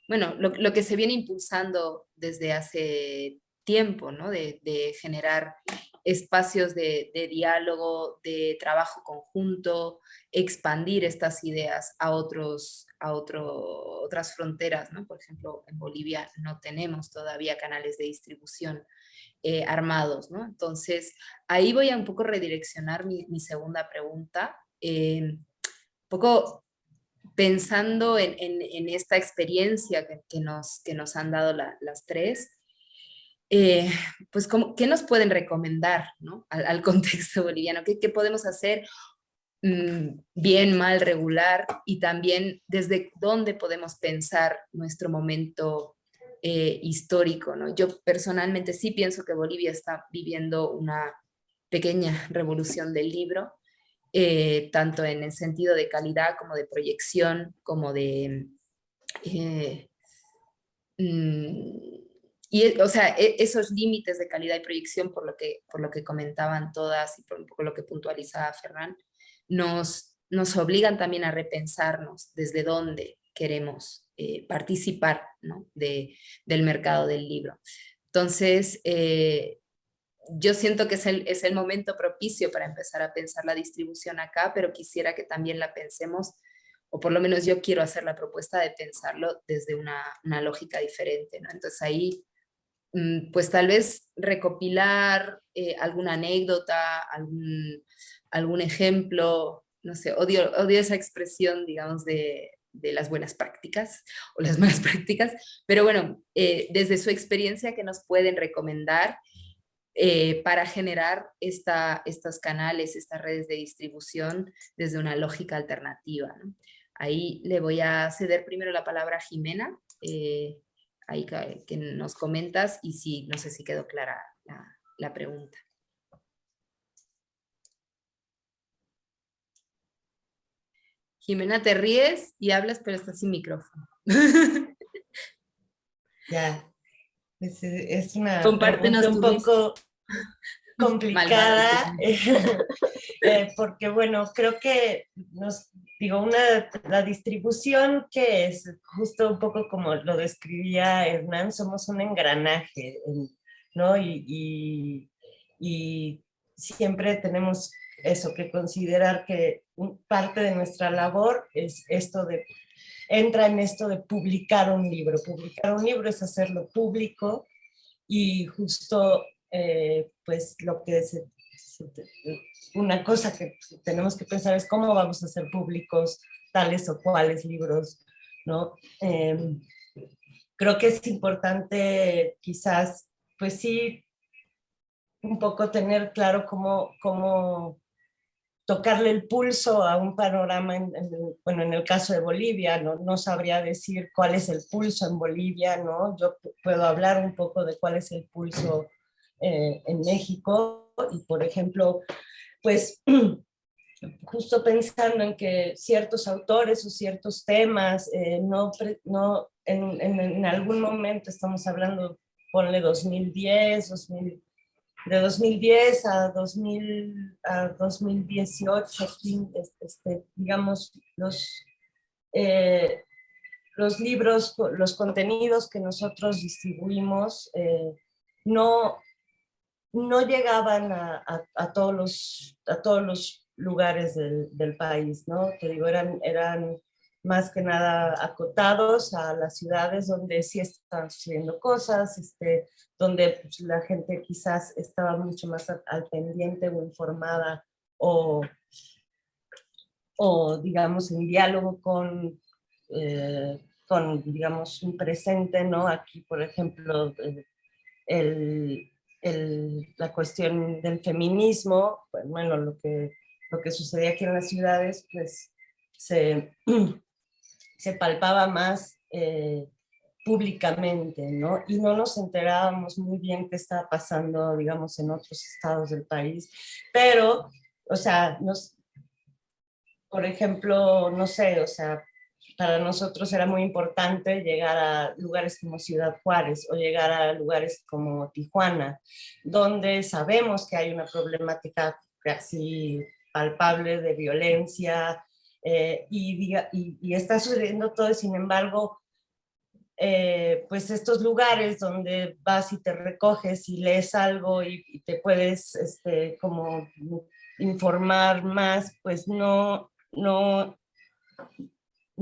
bueno, lo que se viene impulsando desde hace tiempo, ¿no? De generar espacios de diálogo, de trabajo conjunto, expandir estas ideas a otras fronteras, ¿no? Por ejemplo, en Bolivia no tenemos todavía canales de distribución armados, ¿no? Entonces, ahí voy a un poco redireccionar mi segunda pregunta, un poco pensando en esta experiencia que nos han dado las tres, pues ¿qué nos pueden recomendar, ¿no? al contexto boliviano? ¿Qué podemos hacer bien, mal, regular? Y también desde dónde podemos pensar nuestro momento histórico, ¿no? Yo personalmente sí pienso que Bolivia está viviendo una pequeña revolución del libro, tanto en el sentido de calidad como de proyección, como de... Eh, mm, o sea, esos límites de calidad y proyección, por lo que comentaban todas y por un poco lo que puntualizaba Ferran, nos obligan también a repensarnos desde dónde queremos participar, ¿no? Del mercado del libro. Entonces, yo siento que es el momento propicio para empezar a pensar la distribución acá, pero quisiera que también la pensemos, o por lo menos yo quiero hacer la propuesta de pensarlo desde una lógica diferente, ¿no? Entonces ahí, pues tal vez recopilar alguna anécdota, algún ejemplo, no sé, odio esa expresión, digamos, de las buenas prácticas o las malas prácticas, pero bueno, desde su experiencia que nos pueden recomendar para generar estos canales, estas redes de distribución desde una lógica alternativa, ¿no? Ahí le voy a ceder primero la palabra a Jimena, ahí que nos comentas y si, no sé si quedó clara la pregunta. Jimena, te ríes y hablas, pero estás sin micrófono. Ya, es una Compártenos pregunta un poco complicada, porque bueno, creo que la distribución, que es justo un poco como lo describía Hernán, somos un engranaje, ¿no? Y siempre tenemos eso, que considerar que parte de nuestra labor es entra en esto de publicar un libro. Publicar un libro es hacerlo público y justo pues lo que una cosa que tenemos que pensar es cómo vamos a hacer públicos tales o cuales libros, ¿no? Creo que es importante quizás, pues sí, un poco tener claro cómo tocarle el pulso a un panorama, bueno, en el caso de Bolivia, no sabría decir cuál es el pulso en Bolivia, ¿no? Yo puedo hablar un poco de cuál es el pulso en México, y por ejemplo, pues justo pensando en que ciertos autores o ciertos temas, en algún momento estamos hablando, ponle 2010, de 2010 a 2018, digamos, los libros, los contenidos que nosotros distribuimos no llegaban a todos los lugares del país, ¿no? Te digo, eran más que nada acotados a las ciudades donde sí estaban sucediendo cosas, donde pues, la gente quizás estaba mucho más al pendiente o informada o digamos, en diálogo con, digamos, un presente, ¿no? Aquí, por ejemplo, la cuestión del feminismo, pues, bueno, lo que sucedía aquí en las ciudades, pues se palpaba más públicamente, ¿no? Y no nos enterábamos muy bien qué estaba pasando, digamos, en otros estados del país, pero, o sea, por ejemplo, no sé, o sea, para nosotros era muy importante llegar a lugares como Ciudad Juárez o llegar a lugares como Tijuana, donde sabemos que hay una problemática casi palpable de violencia y está sucediendo todo, y sin embargo, pues estos lugares donde vas y te recoges y lees algo y te puedes como informar más, pues no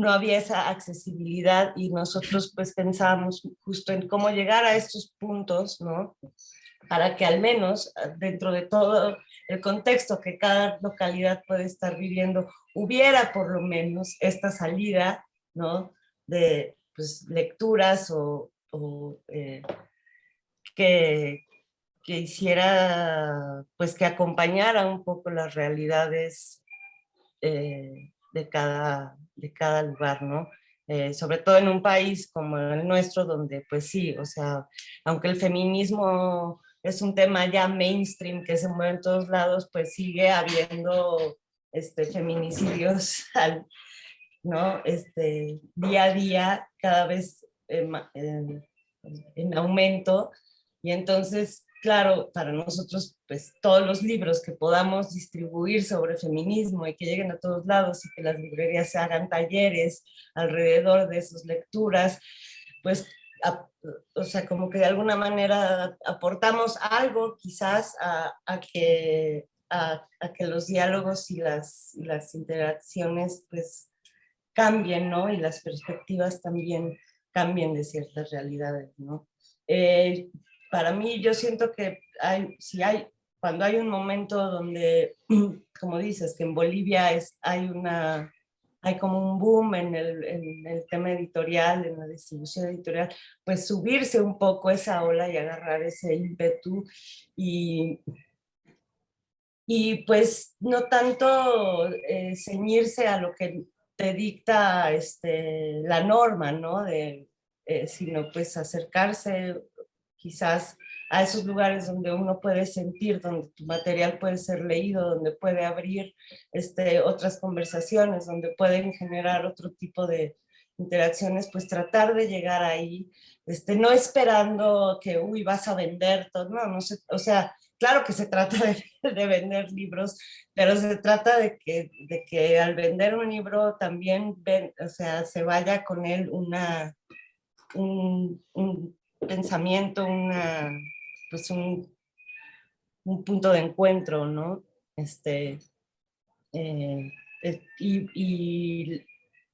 había esa accesibilidad, y nosotros pues pensábamos justo en cómo llegar a estos puntos, ¿no? Para que al menos dentro de todo el contexto que cada localidad puede estar viviendo, hubiera por lo menos esta salida, ¿no? De pues, lecturas que hiciera, pues que acompañara un poco las realidades de cada lugar, ¿no? Sobre todo en un país como el nuestro, donde pues sí, o sea, aunque el feminismo es un tema ya mainstream que se mueve en todos lados, pues sigue habiendo feminicidios, ¿no? Día a día, cada vez en aumento, y entonces, claro, para nosotros, pues todos los libros que podamos distribuir sobre feminismo y que lleguen a todos lados y que las librerías se hagan talleres alrededor de esas lecturas, pues, o sea, como que de alguna manera aportamos algo quizás a que los diálogos y las interacciones, pues, cambien, ¿no? Y las perspectivas también cambien de ciertas realidades, ¿no? Para mí, yo siento que cuando hay un momento donde, como dices, que en Bolivia hay como un boom en el tema editorial, en la distribución editorial, pues subirse un poco esa ola y agarrar ese ímpetu y pues no tanto ceñirse a lo que te dicta la norma, ¿no? Sino pues acercarse quizás a esos lugares donde uno puede sentir, donde tu material puede ser leído, donde puede abrir otras conversaciones, donde pueden generar otro tipo de interacciones, pues tratar de llegar ahí, no esperando que, uy, vas a vender todo, no sé, o sea, claro que se trata de vender libros, pero se trata de que al vender un libro también o sea, se vaya con él un pensamiento, pues un punto de encuentro, ¿no? Y,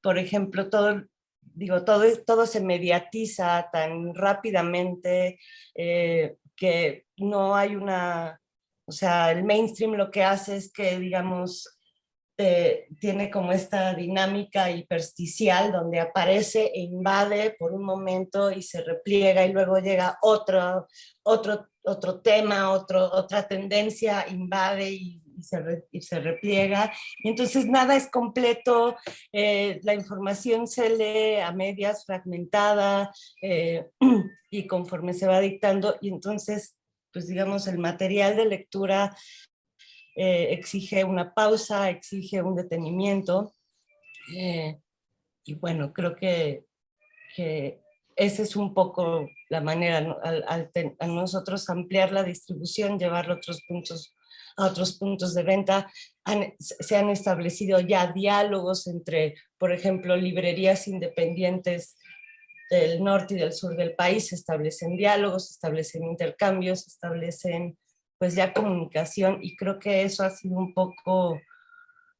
por ejemplo, todo se mediatiza tan rápidamente que no hay o sea, el mainstream lo que hace es que, digamos, tiene como esta dinámica hipersticial donde aparece e invade por un momento y se repliega, y luego llega otro tema, otra tendencia, invade y se repliega, y entonces nada es completo, la información se lee a medias, fragmentada, y conforme se va dictando, y entonces, pues digamos, el material de lectura exige una pausa, exige un detenimiento, y bueno, creo que esa es un poco la manera, ¿no? A nosotros ampliar la distribución, llevarlo a otros puntos a otros puntos de venta. Se han establecido ya diálogos entre, por ejemplo, librerías independientes del norte y del sur del país, se establecen diálogos, se establecen intercambios, se establecen pues ya comunicación, y creo que eso ha sido un poco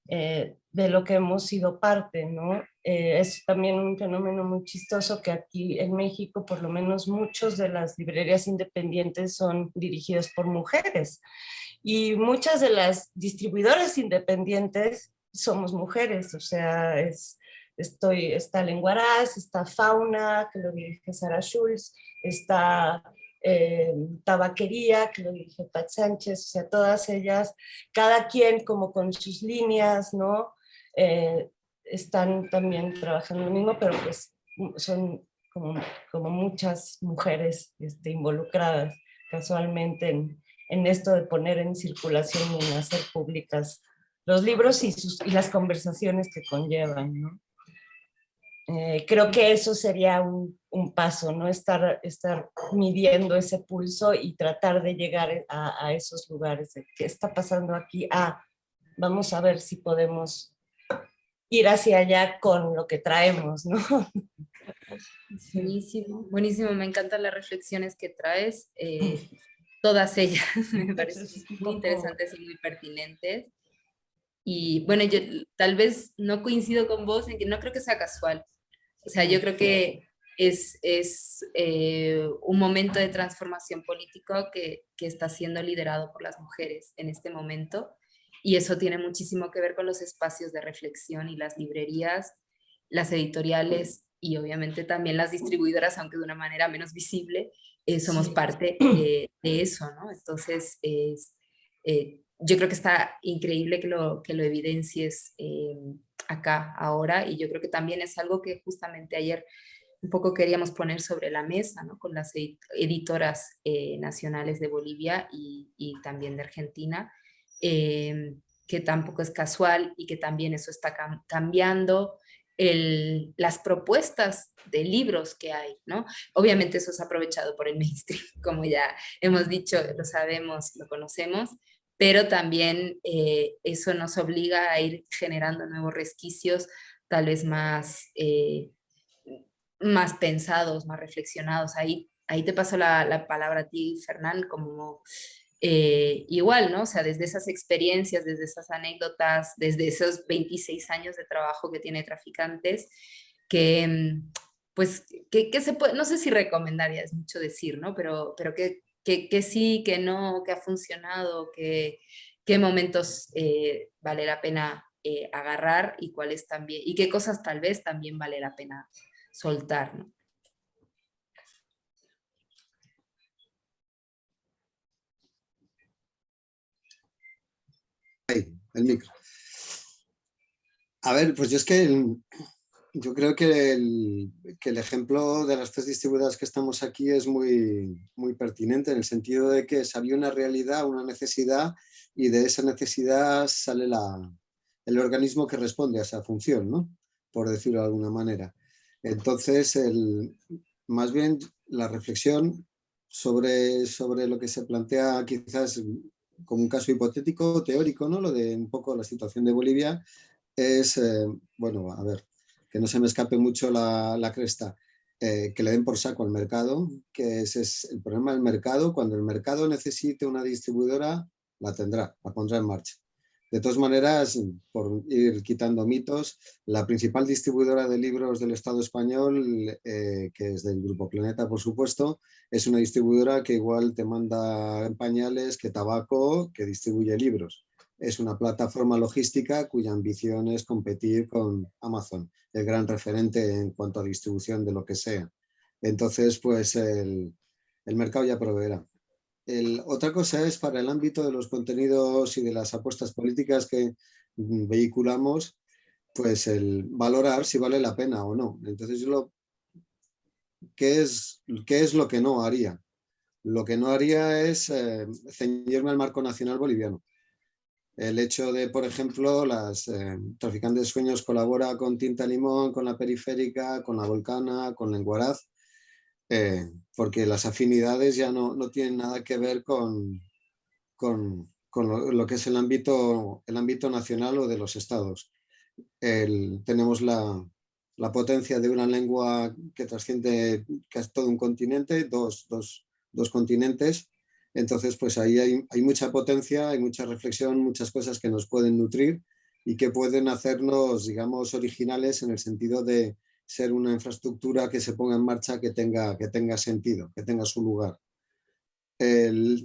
de lo que hemos sido parte, ¿no? Es también un fenómeno muy chistoso que aquí en México, por lo menos muchas de las librerías independientes son dirigidas por mujeres, y muchas de las distribuidoras independientes somos mujeres, o sea, está Lenguaraz, está Fauna, que lo dirige Sara Schulz, está Tabaquería, que lo dirige Pat Sánchez, o sea, todas ellas, cada quien como con sus líneas, ¿no? Están también trabajando lo mismo, pero pues son como muchas mujeres involucradas casualmente en esto de poner en circulación y en hacer públicas los libros y las conversaciones que conllevan, ¿no? Creo que eso sería un paso, ¿no? Estar midiendo ese pulso y tratar de llegar a esos lugares. ¿Qué está pasando aquí? Vamos a ver si podemos ir hacia allá con lo que traemos, ¿no? Buenísimo, buenísimo, me encantan las reflexiones que traes, todas ellas me parecen muy interesantes y muy pertinentes. Y bueno, yo tal vez no coincido con vos en que no creo que sea casual. O sea, yo creo que es un momento de transformación político que está siendo liderado por las mujeres en este momento, y eso tiene muchísimo que ver con los espacios de reflexión y las librerías, las editoriales y obviamente también las distribuidoras, aunque de una manera menos visible, somos parte de eso, ¿no? Entonces, yo creo que está increíble que lo evidencies acá, ahora, y yo creo que también es algo que justamente ayer un poco queríamos poner sobre la mesa, ¿no? Con las editoras nacionales de Bolivia y también de Argentina, que tampoco es casual y que también eso está cambiando las propuestas de libros que hay, ¿no? Obviamente eso es aprovechado por el mainstream, como ya hemos dicho, lo sabemos, lo conocemos, pero también eso nos obliga a ir generando nuevos resquicios, tal vez más pensados, más reflexionados. Ahí te paso la palabra a ti, Fernán, como igual, ¿no? O sea, desde esas experiencias, desde esas anécdotas, desde esos 26 años de trabajo que tiene Traficantes, que pues, que se puede, no sé si recomendaría, es mucho decir, ¿no? Pero que sí, que no, que ha funcionado, qué momentos vale la pena agarrar y cuáles también, y qué cosas tal vez también vale la pena soltar, ¿no? Ahí, el micro. A ver, pues yo es que yo creo que el ejemplo de las tres distribuidoras que estamos aquí es muy pertinente, en el sentido de que había una realidad, una necesidad, y de esa necesidad sale el organismo que responde a esa función, ¿no? Por decirlo de alguna manera. Entonces, más bien la reflexión sobre lo que se plantea quizás como un caso hipotético, teórico, ¿no? Lo de un poco la situación de Bolivia es, bueno, a ver, que no se me escape mucho la cresta, que le den por saco al mercado, que ese es el problema del mercado. Cuando el mercado necesite una distribuidora, la tendrá, la pondrá en marcha. De todas maneras, por ir quitando mitos, la principal distribuidora de libros del Estado español, que es del Grupo Planeta, por supuesto, es una distribuidora que igual te manda pañales que tabaco, que distribuye libros. Es una plataforma logística cuya ambición es competir con Amazon, el gran referente en cuanto a distribución de lo que sea. Entonces, pues el mercado ya proveerá. Otra cosa es para el ámbito de los contenidos y de las apuestas políticas que vehiculamos, pues el valorar si vale la pena o no. Entonces, ¿qué es lo que no haría? Lo que no haría es ceñirme al marco nacional boliviano. El hecho de, por ejemplo, las Traficantes de Sueños colabora con Tinta Limón, con La Periférica, con La Volcana, con Lenguaraz, porque las afinidades ya no tienen nada que ver con con lo que es el ámbito nacional o de los estados. Tenemos la potencia de una lengua que trasciende casi todo un continente, dos continentes. Entonces, pues ahí hay mucha potencia, hay mucha reflexión, muchas cosas que nos pueden nutrir y que pueden hacernos, digamos, originales en el sentido de ser una infraestructura que se ponga en marcha, que tenga sentido, que tenga su lugar.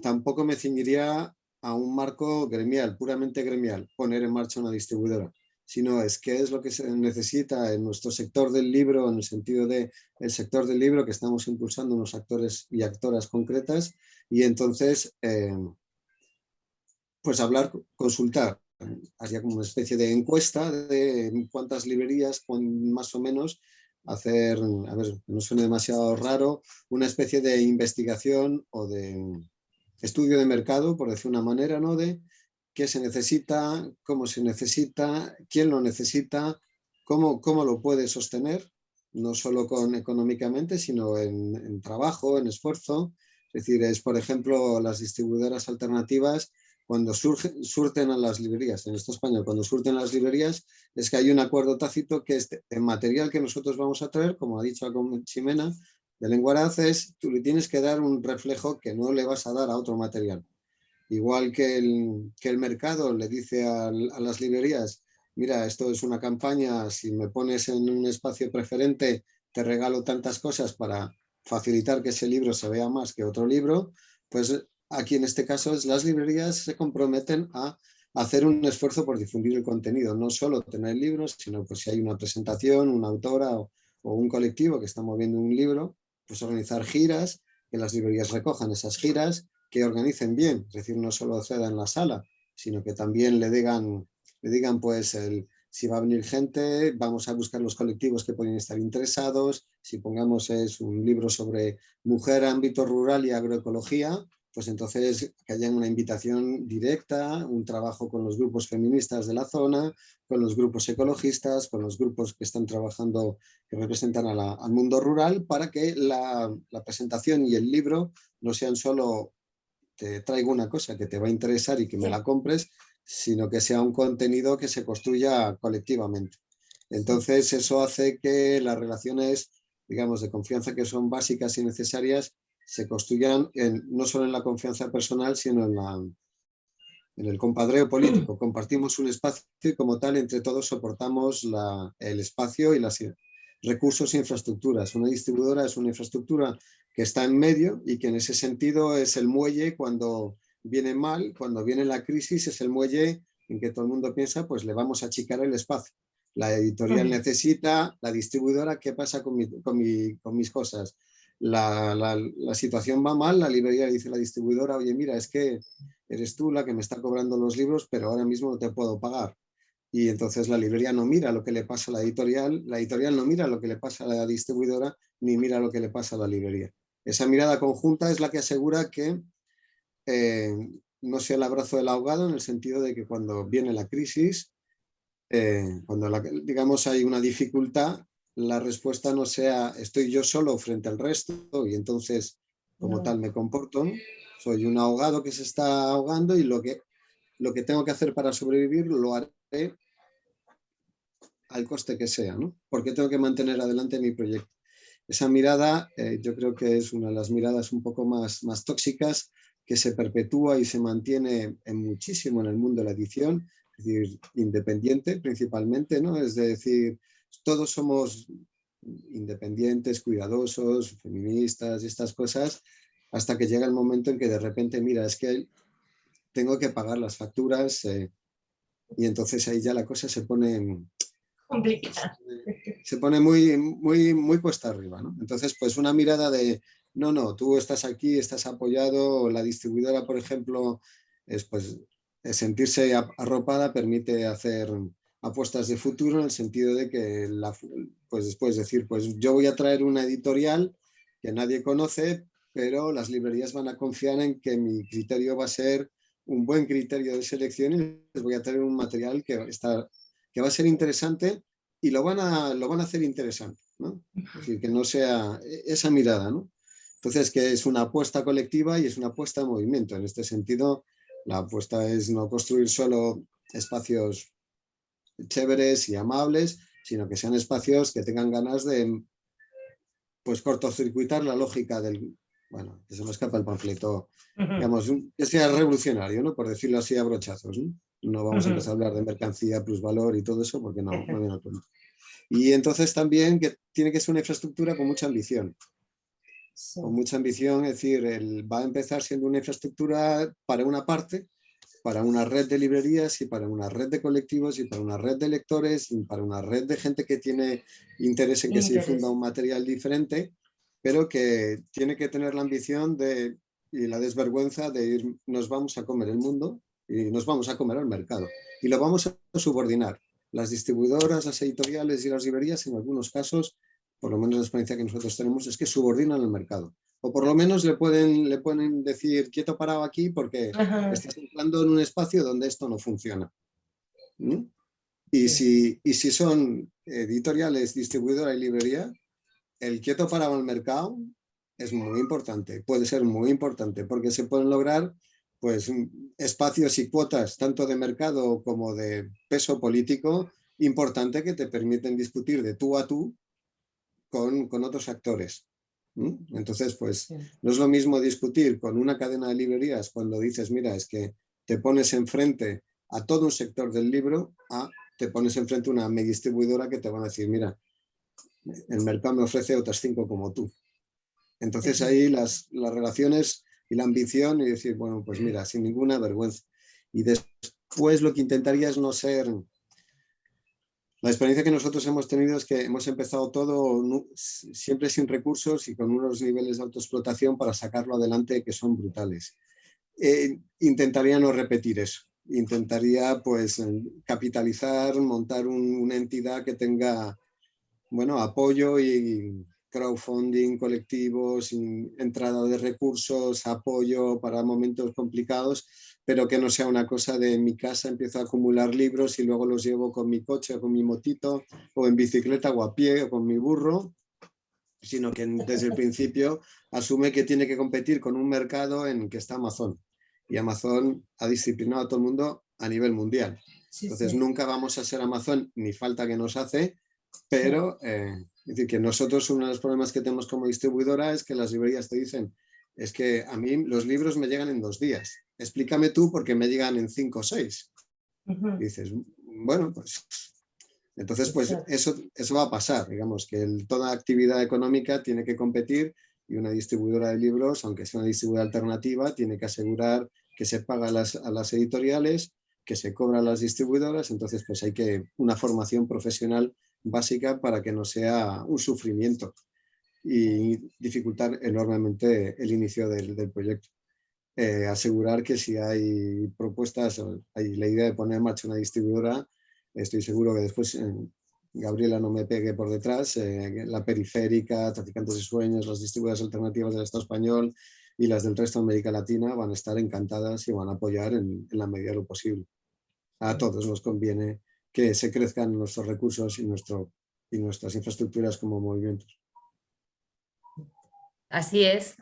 Tampoco me ceñiría a un marco gremial, puramente gremial, poner en marcha una distribuidora, sino es qué es lo que se necesita en nuestro sector del libro, en el sentido del sector del libro, que estamos impulsando unos actores y actoras concretas, y entonces pues hablar, consultar, haría como una especie de encuesta de cuántas librerías, más o menos, hacer, a ver, no suene demasiado raro, una especie de investigación o de estudio de mercado, por decir una manera, ¿no? De qué se necesita, cómo se necesita, quién lo necesita, cómo lo puede sostener, no solo económicamente, sino en trabajo, en esfuerzo. Es decir, por ejemplo, las distribuidoras alternativas, cuando surten a las librerías, en esto español, cuando surten a las librerías, es que hay un acuerdo tácito que el material que nosotros vamos a traer, como ha dicho Ximena, de Lenguaraz, tú le tienes que dar un reflejo que no le vas a dar a otro material. Igual que el mercado le dice a las librerías, mira, esto es una campaña, si me pones en un espacio preferente, te regalo tantas cosas para facilitar que ese libro se vea más que otro libro, pues aquí en este caso las librerías se comprometen a hacer un esfuerzo por difundir el contenido, no solo tener libros, sino pues si hay una presentación, una autora o un colectivo que está moviendo un libro, pues organizar giras, que las librerías recojan esas giras, que organicen bien, es decir, no solo cedan la sala, sino que también le digan pues si va a venir gente, vamos a buscar los colectivos que pueden estar interesados, si pongamos es un libro sobre mujer, ámbito rural y agroecología, pues entonces que haya una invitación directa, un trabajo con los grupos feministas de la zona, con los grupos ecologistas, con los grupos que están trabajando, que representan al mundo rural, para que la presentación y el libro no sean solo te traigo una cosa que te va a interesar y que me la compres, sino que sea un contenido que se construya colectivamente. Entonces eso hace que las relaciones, digamos, de confianza que son básicas y necesarias se construyan no solo en la confianza personal, sino en el compadreo político. Compartimos un espacio y como tal entre todos soportamos el espacio y los recursos e infraestructuras. Una distribuidora es una infraestructura que está en medio y que en ese sentido es el muelle cuando viene mal, cuando viene la crisis, es el muelle en que todo el mundo piensa, pues le vamos a achicar el espacio. La editorial necesita, la distribuidora, ¿qué pasa con mis cosas? La situación va mal, la librería le dice a la distribuidora, oye, mira, es que eres tú la que me está cobrando los libros, pero ahora mismo no te puedo pagar. Y entonces la librería no mira lo que le pasa a la editorial no mira lo que le pasa a la distribuidora, ni mira lo que le pasa a la librería. Esa mirada conjunta es la que asegura que no sea el abrazo del ahogado, en el sentido de que cuando viene la crisis, cuando digamos hay una dificultad, la respuesta no sea estoy yo solo frente al resto y entonces como tal me comporto, ¿no? Soy un ahogado que se está ahogando y lo que tengo que hacer para sobrevivir lo haré al coste que sea, ¿no? Porque tengo que mantener adelante mi proyecto. Esa mirada yo creo que es una de las miradas un poco más tóxicas que se perpetúa y se mantiene muchísimo en el mundo de la edición, es decir, independiente principalmente, ¿no? Es decir, todos somos independientes, cuidadosos, feministas y estas cosas, hasta que llega el momento en que de repente, mira, es que tengo que pagar las facturas y entonces ahí ya la cosa se pone complicada. Se pone muy, muy, muy cuesta arriba, ¿no? Entonces, pues una mirada de, no, tú estás aquí, estás apoyado, la distribuidora, por ejemplo, pues sentirse arropada permite hacer apuestas de futuro en el sentido de que pues después decir, pues yo voy a traer una editorial que nadie conoce, pero las librerías van a confiar en que mi criterio va a ser un buen criterio de selección y les voy a traer un material que va a ser interesante y lo van a hacer interesante, ¿no? Es decir, que no sea esa mirada, ¿no? Entonces, que es una apuesta colectiva y es una apuesta en movimiento. En este sentido, La apuesta es no construir solo espacios chéveres y amables, sino que sean espacios que tengan ganas de, pues, cortocircuitar la lógica del, bueno, que se me escapa el panfleto, digamos, que sea revolucionario, ¿no? Por decirlo así a brochazos, ¿no? No vamos a empezar a hablar de mercancía, plusvalor y todo eso, porque no viene al cuento. Y entonces también que tiene que ser una infraestructura con mucha ambición. Sí. Con mucha ambición, es decir, va a empezar siendo una infraestructura para una parte, para una red de librerías y para una red de colectivos y para una red de lectores y para una red de gente que tiene interés en que se difunda un material diferente, pero que tiene que tener la ambición y la desvergüenza de ir, nos vamos a comer el mundo y nos vamos a comer al mercado. Y lo vamos a subordinar. Las distribuidoras, las editoriales y las librerías, en algunos casos, por lo menos la experiencia que nosotros tenemos, es que subordinan al mercado. O por lo menos le pueden decir, quieto parado aquí porque estás entrando en un espacio donde esto no funciona. ¿Mm? Y si son editoriales, distribuidora y librería, el quieto parado al mercado es muy importante, puede ser muy importante, porque se pueden lograr pues espacios y cuotas tanto de mercado como de peso político importante que te permiten discutir de tú a tú con otros actores. Entonces, pues no es lo mismo discutir con una cadena de librerías cuando dices, mira, es que te pones enfrente a todo un sector del libro, te pones enfrente a una mega distribuidora que te van a decir, mira, el mercado me ofrece otras 5 como tú. Entonces ahí las relaciones y la ambición y decir, bueno, pues mira, sin ninguna vergüenza. Y después lo que intentaría es no ser... La experiencia que nosotros hemos tenido es que hemos empezado todo siempre sin recursos y con unos niveles de autoexplotación para sacarlo adelante que son brutales. Intentaría no repetir eso. Intentaría pues capitalizar, montar una entidad que tenga, bueno, apoyo y crowdfunding, colectivos, entrada de recursos, apoyo para momentos complicados, pero que no sea una cosa de en mi casa empiezo a acumular libros y luego los llevo con mi coche o con mi motito o en bicicleta o a pie o con mi burro, sino que desde el principio asume que tiene que competir con un mercado en que está Amazon. Y Amazon ha disciplinado a todo el mundo a nivel mundial. Entonces nunca vamos a ser Amazon, ni falta que nos hace, pero es decir, que nosotros uno de los problemas que tenemos como distribuidora es que las librerías te dicen, es que a mí los libros me llegan en 2 días. Explícame tú por qué me llegan en 5 o 6. Y dices, bueno, pues... Entonces, pues eso va a pasar, digamos, que toda actividad económica tiene que competir y una distribuidora de libros, aunque sea una distribuidora alternativa, tiene que asegurar que se paga a las editoriales, que se cobra a las distribuidoras, entonces pues hay que una formación profesional básica para que no sea un sufrimiento y dificultar enormemente el inicio del proyecto. Asegurar que si hay propuestas, hay la idea de poner en marcha una distribuidora, estoy seguro que después Gabriela no me pegue por detrás, la Periférica, Traficantes de Sueños, las distribuidoras alternativas del Estado español y las del resto de América Latina van a estar encantadas y van a apoyar en la medida de lo posible. A todos nos conviene que se crezcan nuestros recursos y nuestras infraestructuras como movimientos. Así es,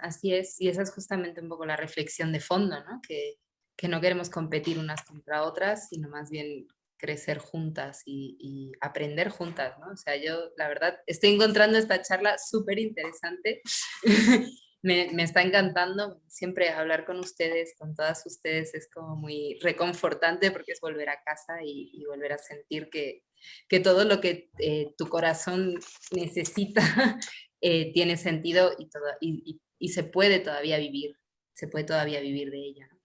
y esa es justamente un poco la reflexión de fondo, ¿no? Que no queremos competir unas contra otras, sino más bien crecer juntas y aprender juntas, ¿no? O sea, yo la verdad estoy encontrando esta charla súper interesante, me está encantando, siempre hablar con ustedes, con todas ustedes es como muy reconfortante porque es volver a casa y volver a sentir que todo lo que tu corazón necesita tiene sentido y se puede todavía vivir de ella, ¿no?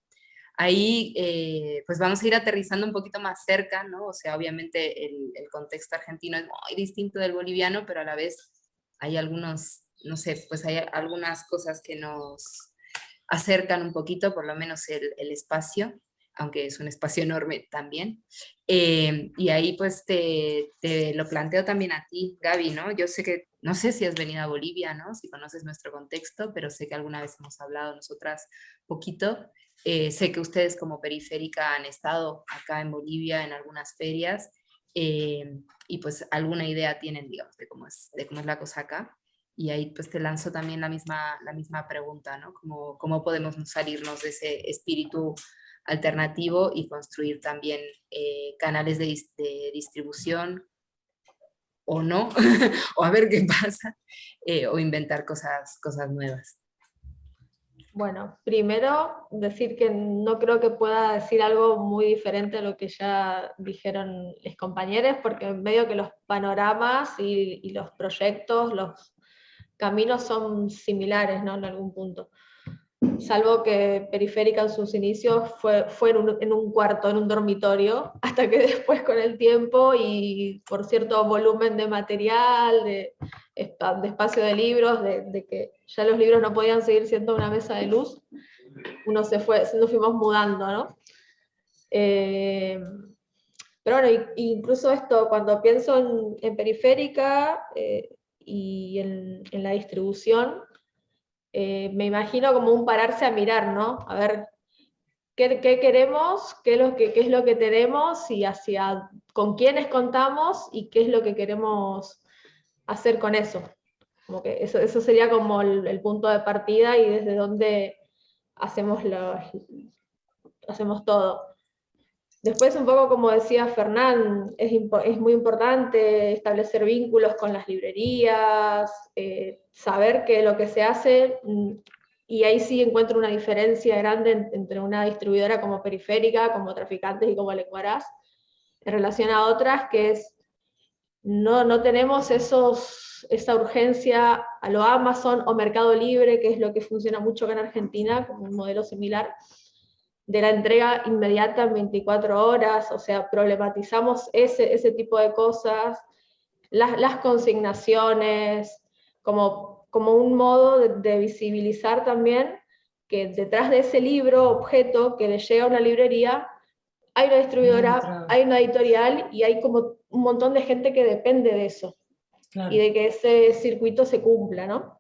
Ahí pues vamos a ir aterrizando un poquito más cerca, ¿no? O sea, obviamente el contexto argentino es muy distinto del boliviano, pero a la vez hay algunos, no sé, pues hay algunas cosas que nos acercan un poquito, por lo menos el espacio, aunque es un espacio enorme también. Y ahí pues te lo planteo también a ti, Gaby, ¿no? Yo sé que, no sé si has venido a Bolivia, ¿no? Si conoces nuestro contexto, pero sé que alguna vez hemos hablado nosotras poquito. Sé que ustedes como Periférica han estado acá en Bolivia en algunas ferias y pues alguna idea tienen, digamos, de cómo es la cosa acá. Y ahí pues te lanzo también la misma pregunta, ¿no? ¿Cómo podemos salirnos de ese espíritu alternativo y construir también canales de distribución o no, o a ver qué pasa, o inventar cosas nuevas. Bueno, primero decir que no creo que pueda decir algo muy diferente a lo que ya dijeron los compañeros, porque en medio que los panoramas y los proyectos, los caminos son similares, ¿no? En algún punto. Salvo que Periférica en sus inicios fue en un cuarto, en un dormitorio, hasta que después con el tiempo y por cierto volumen de material, de espacio de libros, de que ya los libros no podían seguir siendo una mesa de luz, nos fuimos mudando, ¿no? Pero bueno, incluso esto, cuando pienso en Periférica y en la distribución, me imagino como un pararse a mirar, ¿no? A ver qué queremos, qué es lo que tenemos y con quiénes contamos y qué es lo que queremos hacer con eso. Como que eso sería como el punto de partida y desde donde hacemos todo. Después, un poco como decía Fernán, es muy importante establecer vínculos con las librerías, saber que lo que se hace, y ahí sí encuentro una diferencia grande entre una distribuidora como Periférica, como Traficantes y como Lenguaraz, en relación a otras, que es, no tenemos esa urgencia a lo Amazon o Mercado Libre, que es lo que funciona mucho acá en Argentina, como un modelo similar, de la entrega inmediata en 24 horas, o sea, problematizamos ese tipo de cosas, las consignaciones, como un modo de visibilizar también que detrás de ese libro, objeto, que le llega a una librería, hay una distribuidora, hay una editorial, y hay como un montón de gente que depende de eso, claro, y de que ese circuito se cumpla, ¿no?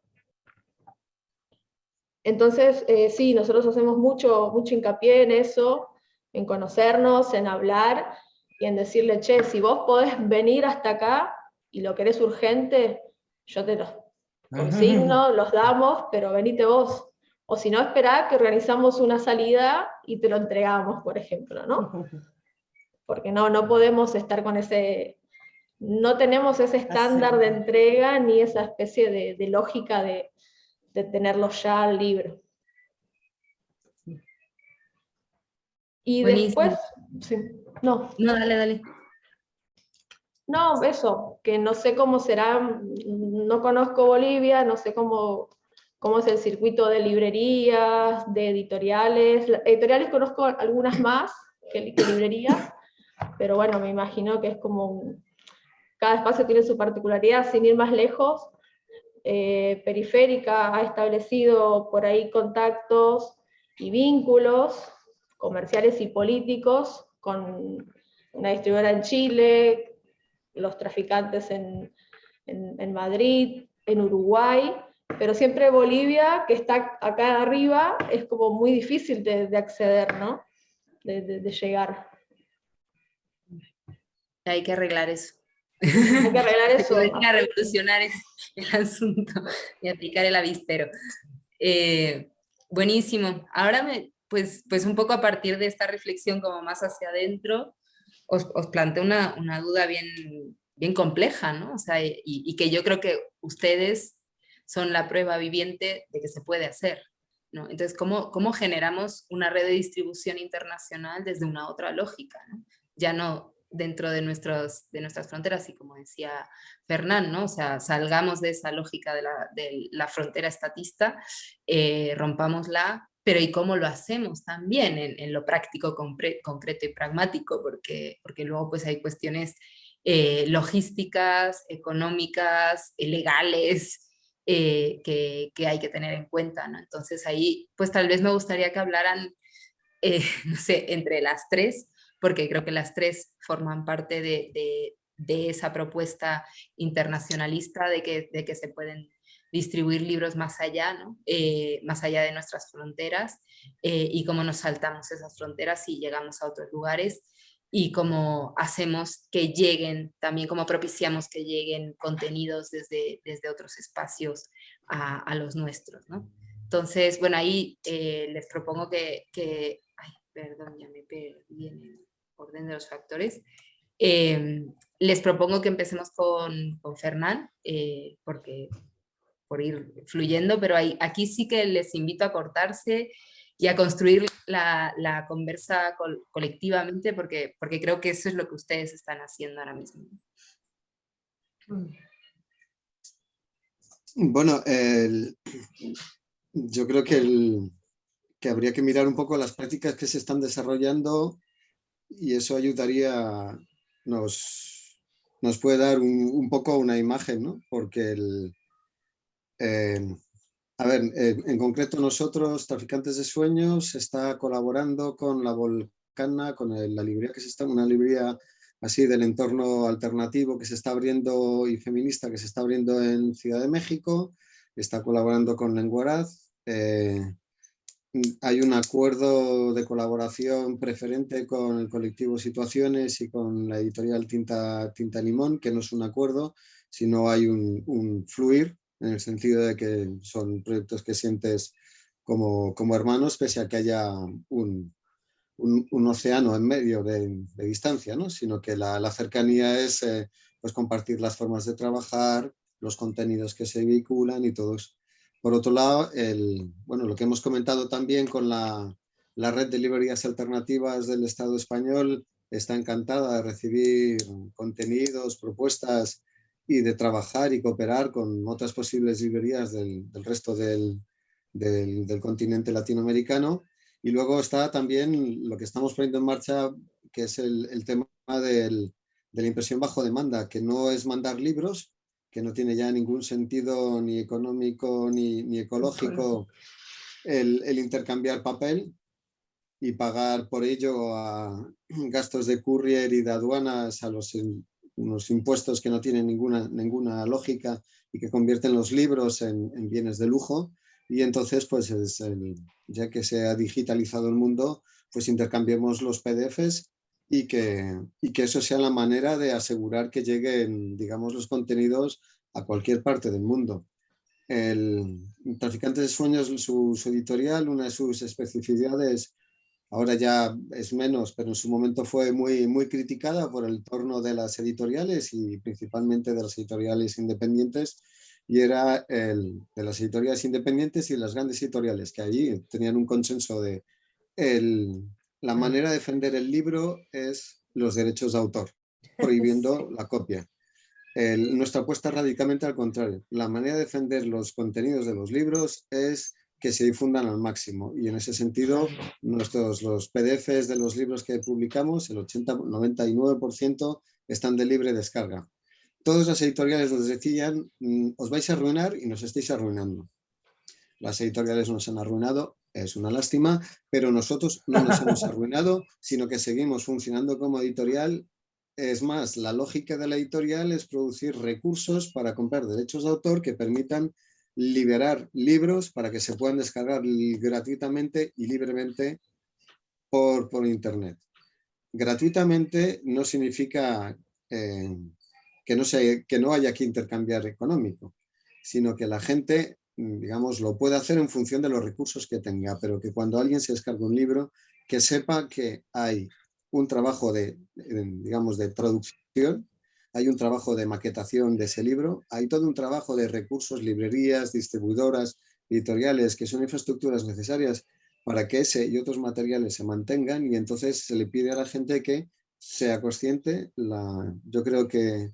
Entonces, sí, nosotros hacemos mucho hincapié en eso, en conocernos, en hablar, y en decirle, che, si vos podés venir hasta acá, y lo querés urgente, yo te los consigno, los damos, pero venite vos. O si no, esperá que organizamos una salida y te lo entregamos, por ejemplo, ¿no? Porque no podemos estar con no tenemos ese estándar de entrega, ni esa especie de lógica de tenerlo ya al libro. Y buenísimo. después, sí, no, dale. No, eso, que no sé cómo será, no conozco Bolivia, no sé cómo es el circuito de librerías, de editoriales. Editoriales conozco algunas más que librerías, pero bueno, me imagino que es como, cada espacio tiene su particularidad. Sin ir más lejos, Periférica ha establecido por ahí contactos y vínculos comerciales y políticos con una distribuidora en Chile, los Traficantes en Madrid, en Uruguay, pero siempre Bolivia, que está acá arriba, es como muy difícil de acceder, ¿no? De llegar. Hay que arreglar eso. Hay que arreglar eso. Hay que revolucionar el asunto y aplicar el avispero. Buenísimo. Ahora, pues un poco a partir de esta reflexión como más hacia adentro, os planteo una duda bien compleja, ¿no? O sea, y que yo creo que ustedes son la prueba viviente de que se puede hacer, ¿no? Entonces, ¿cómo generamos una red de distribución internacional desde una otra lógica, ¿no? Ya no dentro de nuestras fronteras, y como decía Fernán, ¿no? O sea, salgamos de esa lógica de la frontera estatista, rompámosla, pero ¿y cómo lo hacemos también en lo práctico, concreto y pragmático? Porque luego pues hay cuestiones logísticas, económicas, legales, que hay que tener en cuenta, ¿no? Entonces ahí pues tal vez me gustaría que hablaran, no sé, entre las tres, porque creo que las tres forman parte de esa propuesta internacionalista de que se pueden distribuir libros más allá, ¿no? Más allá de nuestras fronteras, y cómo nos saltamos esas fronteras y llegamos a otros lugares, y cómo hacemos que lleguen, también cómo propiciamos que lleguen contenidos desde otros espacios a los nuestros, ¿no? Entonces, bueno, ahí les propongo que perdón, ya me perdí en el orden de los factores. Les propongo que empecemos con Fernán, porque por ir fluyendo, pero aquí sí que les invito a cortarse y a construir la conversa colectivamente, porque creo que eso es lo que ustedes están haciendo ahora mismo. Bueno, yo creo que habría que mirar un poco las prácticas que se están desarrollando y eso ayudaría, nos puede dar un poco una imagen, ¿no? Porque a ver, en concreto nosotros, Traficantes de Sueños, está colaborando con La Volcana, con la librería una librería así del entorno alternativo que se está abriendo y feminista que se está abriendo en Ciudad de México, está colaborando con Lenguaraz. Hay un acuerdo de colaboración preferente con el colectivo Situaciones y con la editorial Tinta Limón, que no es un acuerdo, sino hay un fluir, en el sentido de que son proyectos que sientes como hermanos, pese a que haya un océano en medio de distancia, ¿no? Sino que la cercanía es pues compartir las formas de trabajar, los contenidos que se vehiculan y todo eso. Por otro lado, bueno, lo que hemos comentado también con la red de librerías alternativas del Estado español, está encantada de recibir contenidos, propuestas y de trabajar y cooperar con otras posibles librerías del resto del continente latinoamericano. Y luego está también lo que estamos poniendo en marcha, que es el tema de la impresión bajo demanda, que no es mandar libros, que no tiene ya ningún sentido ni económico ni ecológico el intercambiar papel y pagar por ello a gastos de courier y de aduanas, a unos impuestos que no tienen ninguna lógica y que convierten los libros en bienes de lujo. Y entonces, pues ya que se ha digitalizado el mundo, pues intercambiemos los PDFs y que eso sea la manera de asegurar que lleguen, digamos, los contenidos a cualquier parte del mundo. El Traficantes de Sueños, su editorial, una de sus especificidades, ahora ya es menos, pero en su momento fue muy criticada por el entorno de las editoriales y principalmente de las editoriales independientes, y era de las editoriales independientes y las grandes editoriales, que allí tenían un consenso de la manera de defender el libro es los derechos de autor, prohibiendo la copia. Nuestra apuesta es radicalmente al contrario. La manera de defender los contenidos de los libros es que se difundan al máximo, y en ese sentido los PDFs de los libros que publicamos, el 99% están de libre descarga. Todas las editoriales nos decían, os vais a arruinar y nos estáis arruinando. Las editoriales nos han arruinado, es una lástima, pero nosotros no nos hemos arruinado, sino que seguimos funcionando como editorial. Es más, la lógica de la editorial es producir recursos para comprar derechos de autor que permitan liberar libros para que se puedan descargar gratuitamente y libremente por internet. Gratuitamente no significa que no haya que intercambiar económico, sino que la gente, digamos, lo puede hacer en función de los recursos que tenga, pero que cuando alguien se descarga un libro, que sepa que hay un trabajo digamos, de traducción, hay un trabajo de maquetación de ese libro, hay todo un trabajo de recursos, librerías, distribuidoras, editoriales, que son infraestructuras necesarias para que ese y otros materiales se mantengan, y entonces se le pide a la gente que sea consciente. Yo creo que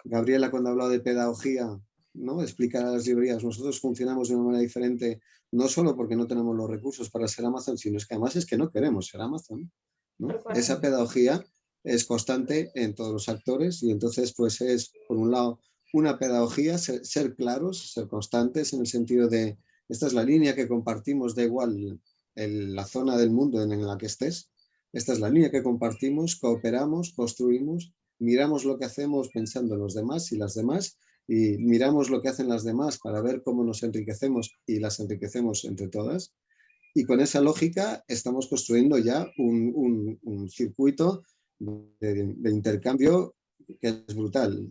Gabriela, cuando ha hablado de pedagogía, ¿no?, explicar a las librerías, nosotros funcionamos de una manera diferente, no solo porque no tenemos los recursos para ser Amazon, sino es que además es que no queremos ser Amazon, ¿no? Esa pedagogía es constante en todos los actores, y entonces pues es, por un lado, una pedagogía, ser claros, ser constantes, en el sentido de, esta es la línea que compartimos, da igual la zona del mundo en la que estés, esta es la línea que compartimos, cooperamos, construimos, miramos lo que hacemos pensando en los demás y las demás, y miramos lo que hacen las demás para ver cómo nos enriquecemos y las enriquecemos entre todas. Y con esa lógica estamos construyendo ya un circuito de intercambio que es brutal.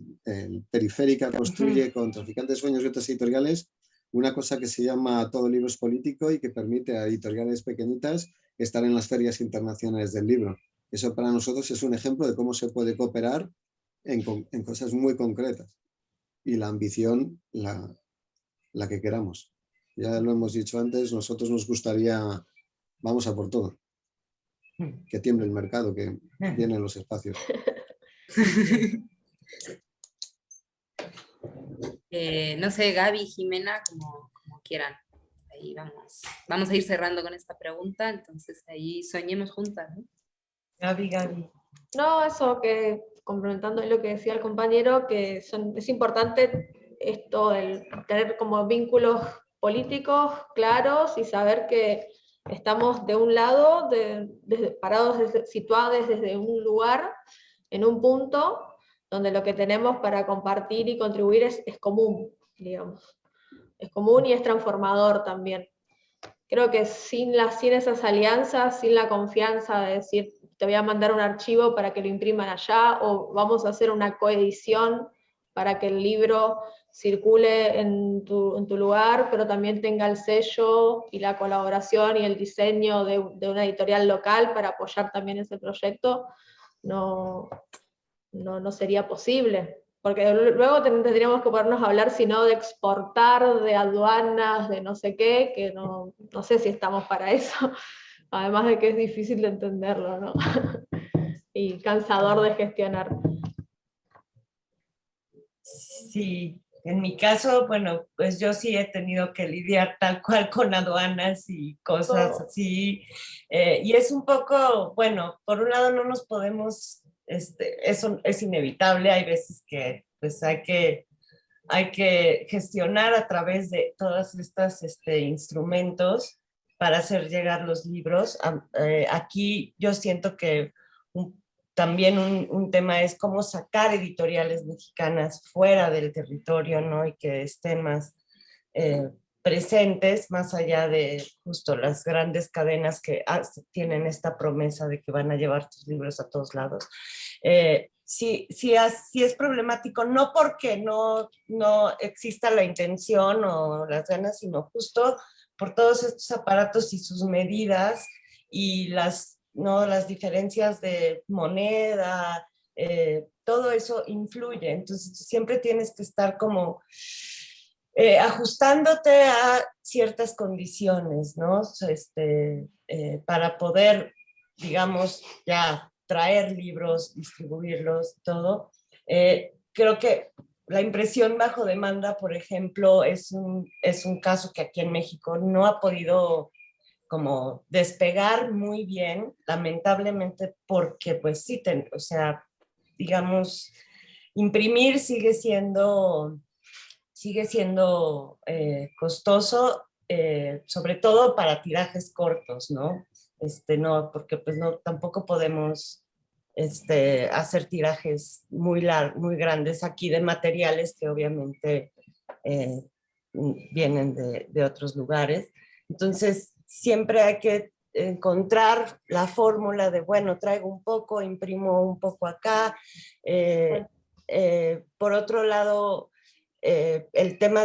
Periférica construye con Traficantes de Sueños y otras editoriales una cosa que se llama Todo Libro es Político, y que permite a editoriales pequeñitas estar en las ferias internacionales del libro. Eso para nosotros es un ejemplo de cómo se puede cooperar en cosas muy concretas. Y la ambición, la que queramos. Ya lo hemos dicho antes, nosotros nos gustaría, vamos a por todo. Que tiemble el mercado, que llenen los espacios. No sé, Gaby, Jimena, como quieran. Ahí vamos a ir cerrando con esta pregunta, entonces ahí soñemos juntas, ¿no? Gaby. No, eso que, complementando lo que decía el compañero, que es importante esto, el tener como vínculos políticos claros y saber que estamos de un lado, parados, situados desde un lugar, en un punto, donde lo que tenemos para compartir y contribuir es común, digamos. Es común y es transformador también. Creo que sin esas alianzas, sin la confianza de decir, te voy a mandar un archivo para que lo impriman allá, o vamos a hacer una coedición para que el libro circule en tu lugar, pero también tenga el sello y la colaboración y el diseño de una editorial local para apoyar también ese proyecto, no sería posible. Porque luego tendríamos que ponernos a hablar, si no, de exportar, de aduanas, de no sé qué, que no sé si estamos para eso. Además de que es difícil de entenderlo, ¿no? Y cansador de gestionar. Sí, en mi caso, bueno, pues yo sí he tenido que lidiar tal cual con aduanas y cosas así. Y es un poco, bueno, por un lado no nos podemos, eso es inevitable, hay veces que pues hay que gestionar a través de todos estos instrumentos para hacer llegar los libros. Aquí yo siento que también un tema es cómo sacar editoriales mexicanas fuera del territorio, ¿no? Y que estén más presentes, más allá de justo las grandes cadenas que tienen esta promesa de que van a llevar tus libros a todos lados. Sí es problemático, no porque no exista la intención o las ganas, sino justo por todos estos aparatos y sus medidas y las diferencias de moneda, todo eso influye. Entonces siempre tienes que estar como ajustándote a ciertas condiciones, ¿no? Para poder, digamos, ya traer libros, distribuirlos, todo. Creo que la impresión bajo demanda, por ejemplo, es un caso que aquí en México no ha podido como despegar muy bien, lamentablemente, porque pues sí, o sea, digamos, imprimir sigue siendo costoso, sobre todo para tirajes cortos, ¿no? No, porque pues no, tampoco podemos hacer tirajes muy grandes aquí de materiales que obviamente vienen de otros lugares. Entonces, siempre hay que encontrar la fórmula de, bueno, traigo un poco, imprimo un poco acá. Por otro lado, el tema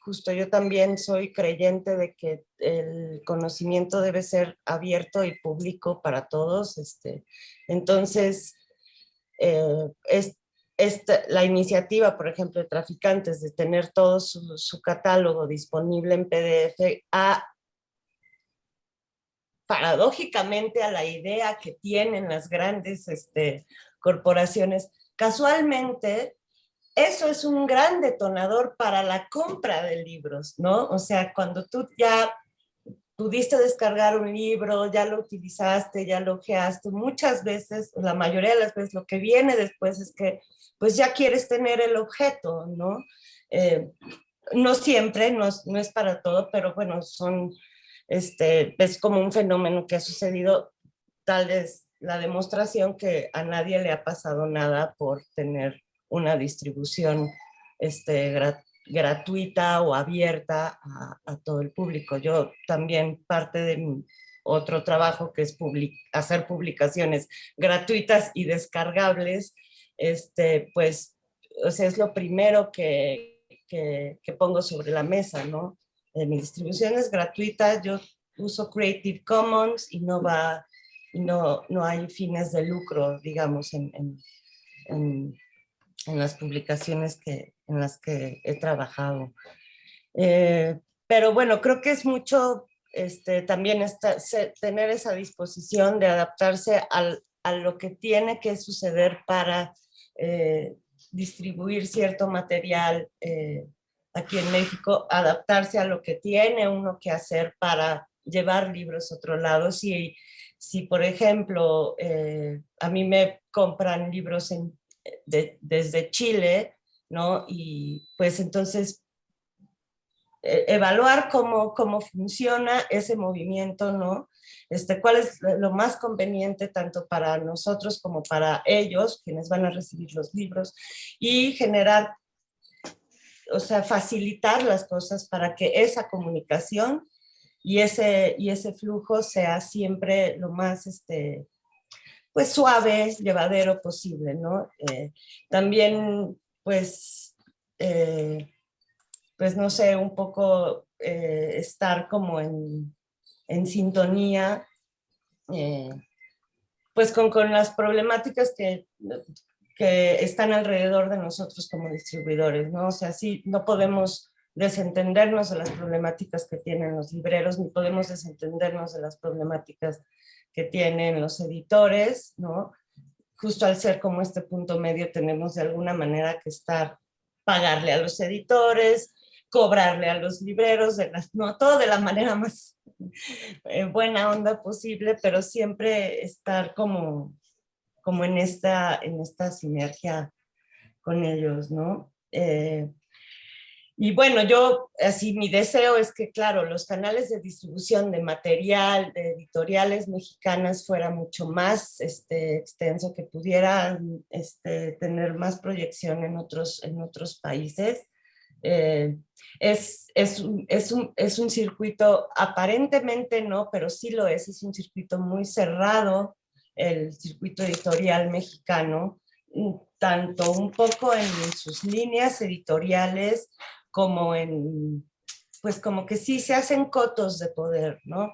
justo yo también soy creyente de que el conocimiento debe ser abierto y público para todos. Entonces, la iniciativa, por ejemplo, de Traficantes, de tener todo su catálogo disponible en PDF, paradójicamente a la idea que tienen las grandes corporaciones, casualmente eso es un gran detonador para la compra de libros, ¿no? O sea, cuando tú ya pudiste descargar un libro, ya lo utilizaste, ya lo ojeaste, muchas veces, la mayoría de las veces, lo que viene después es que pues ya quieres tener el objeto, ¿no? No siempre, no es para todo, pero bueno, es como un fenómeno que ha sucedido, tal vez la demostración que a nadie le ha pasado nada por tener una distribución gratuita o abierta a todo el público. Yo también, parte de mi otro trabajo, que es hacer publicaciones gratuitas y descargables, pues, o sea, es lo primero que pongo sobre la mesa, ¿no? Mi distribución es gratuita, yo uso Creative Commons y no hay fines de lucro, digamos, en las publicaciones en las que he trabajado. Pero bueno, creo que es mucho también tener esa disposición de adaptarse a lo que tiene que suceder para distribuir cierto material aquí en México, adaptarse a lo que tiene uno que hacer para llevar libros a otro lado. Si por ejemplo, a mí me compran libros desde Chile, ¿no? Y pues entonces evaluar cómo funciona ese movimiento, ¿no? Cuál es lo más conveniente tanto para nosotros como para ellos, quienes van a recibir los libros, y generar, o sea, facilitar las cosas para que esa comunicación y ese flujo sea siempre lo más, pues suave, llevadero posible, ¿no? También, pues no sé, un poco estar como en sintonía, pues con las problemáticas que están alrededor de nosotros como distribuidores, ¿no? O sea, sí, no podemos desentendernos de las problemáticas que tienen los libreros, ni podemos desentendernos de las problemáticas que tienen los editores, ¿no? Justo al ser como este punto medio, tenemos de alguna manera que pagarle a los editores, cobrarle a los libreros, no todo de la manera más buena onda posible, pero siempre estar como en esta sinergia con ellos, ¿no? Y bueno, mi deseo es que, claro, los canales de distribución de material, de editoriales mexicanas fuera mucho más extenso, que pudieran tener más proyección en otros países. Es un circuito, aparentemente no, pero sí lo es un circuito muy cerrado, el circuito editorial mexicano, tanto un poco en sus líneas editoriales como pues como que sí se hacen cotos de poder, ¿no?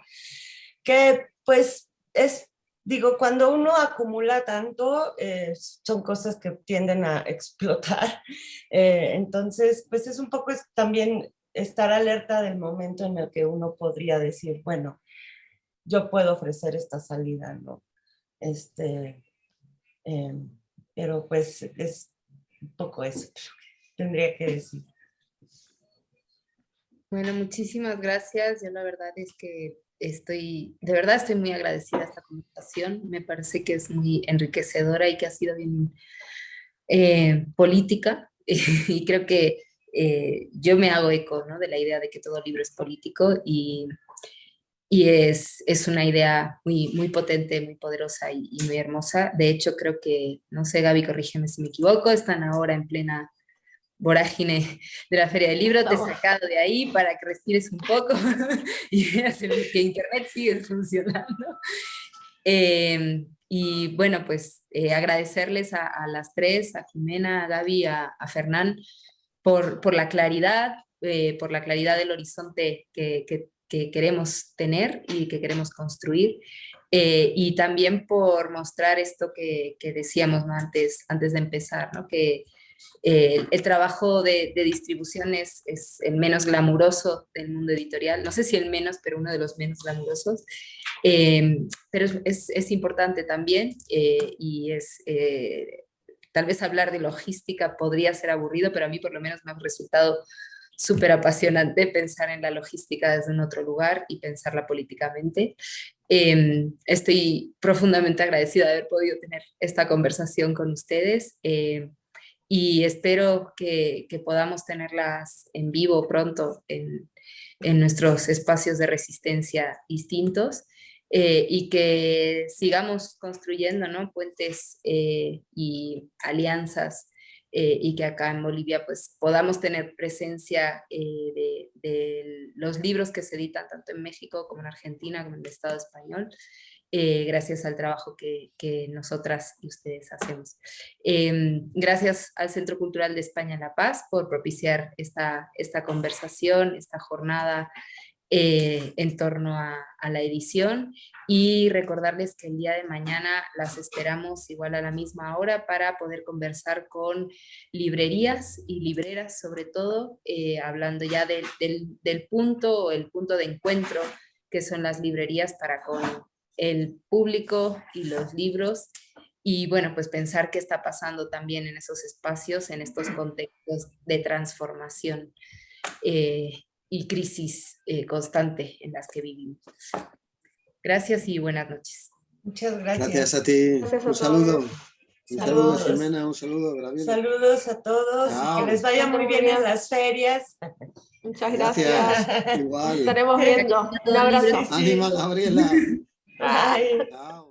Que pues digo, cuando uno acumula tanto, son cosas que tienden a explotar. Entonces, pues es un poco también estar alerta del momento en el que uno podría decir, bueno, yo puedo ofrecer esta salida, ¿no? Pero pues es un poco eso que tendría que decir. Bueno, muchísimas gracias. Yo la verdad es que estoy muy agradecida a esta conversación. Me parece que es muy enriquecedora y que ha sido bien política. Y creo que yo me hago eco, ¿no?, de la idea de que todo libro es político y es una idea muy, muy potente, muy poderosa y muy hermosa. De hecho, creo que, no sé, Gaby, corrígeme si me equivoco, están ahora en plena vorágine de la Feria del Libro. Te he sacado de ahí para que respires un poco y veas que Internet sigue funcionando. Y bueno, pues agradecerles a las tres, a Jimena, a Gaby, a Fernán, por la claridad del horizonte que queremos tener y que queremos construir. Y también por mostrar esto que decíamos, ¿no?, antes de empezar, ¿no?, que el trabajo de distribución es el menos glamuroso del mundo editorial. No sé si el menos, pero uno de los menos glamurosos. Pero es importante también y tal vez hablar de logística podría ser aburrido, pero a mí por lo menos me ha resultado súper apasionante pensar en la logística desde un otro lugar y pensarla políticamente. Estoy profundamente agradecida de haber podido tener esta conversación con ustedes. Y espero que podamos tenerlas en vivo pronto en nuestros espacios de resistencia distintos, y que sigamos construyendo, ¿no?, puentes y alianzas, y que acá en Bolivia pues podamos tener presencia de los libros que se editan tanto en México como en Argentina como en el Estado español, gracias al trabajo que nosotras y ustedes hacemos. Gracias al Centro Cultural de España La Paz por propiciar esta conversación, esta jornada en torno a la edición, y recordarles que el día de mañana las esperamos igual a la misma hora para poder conversar con librerías y libreras, sobre todo, hablando ya del punto, el punto de encuentro que son las librerías para con el público y los libros. Y bueno, pues pensar qué está pasando también en esos espacios, en estos contextos de transformación y crisis constante en las que vivimos. Gracias y buenas noches. Muchas gracias. Gracias a ti. Gracias a Un saludo. todos. Un Saludos. saludo, Ximena. Un saludo, Gabriela. Saludos a todos. Chao. Y que les vaya muy bien en las ferias. Muchas gracias. Gracias. Igual. Estaremos viendo. Un abrazo. Ánima, Gabriela. Bye. Chao.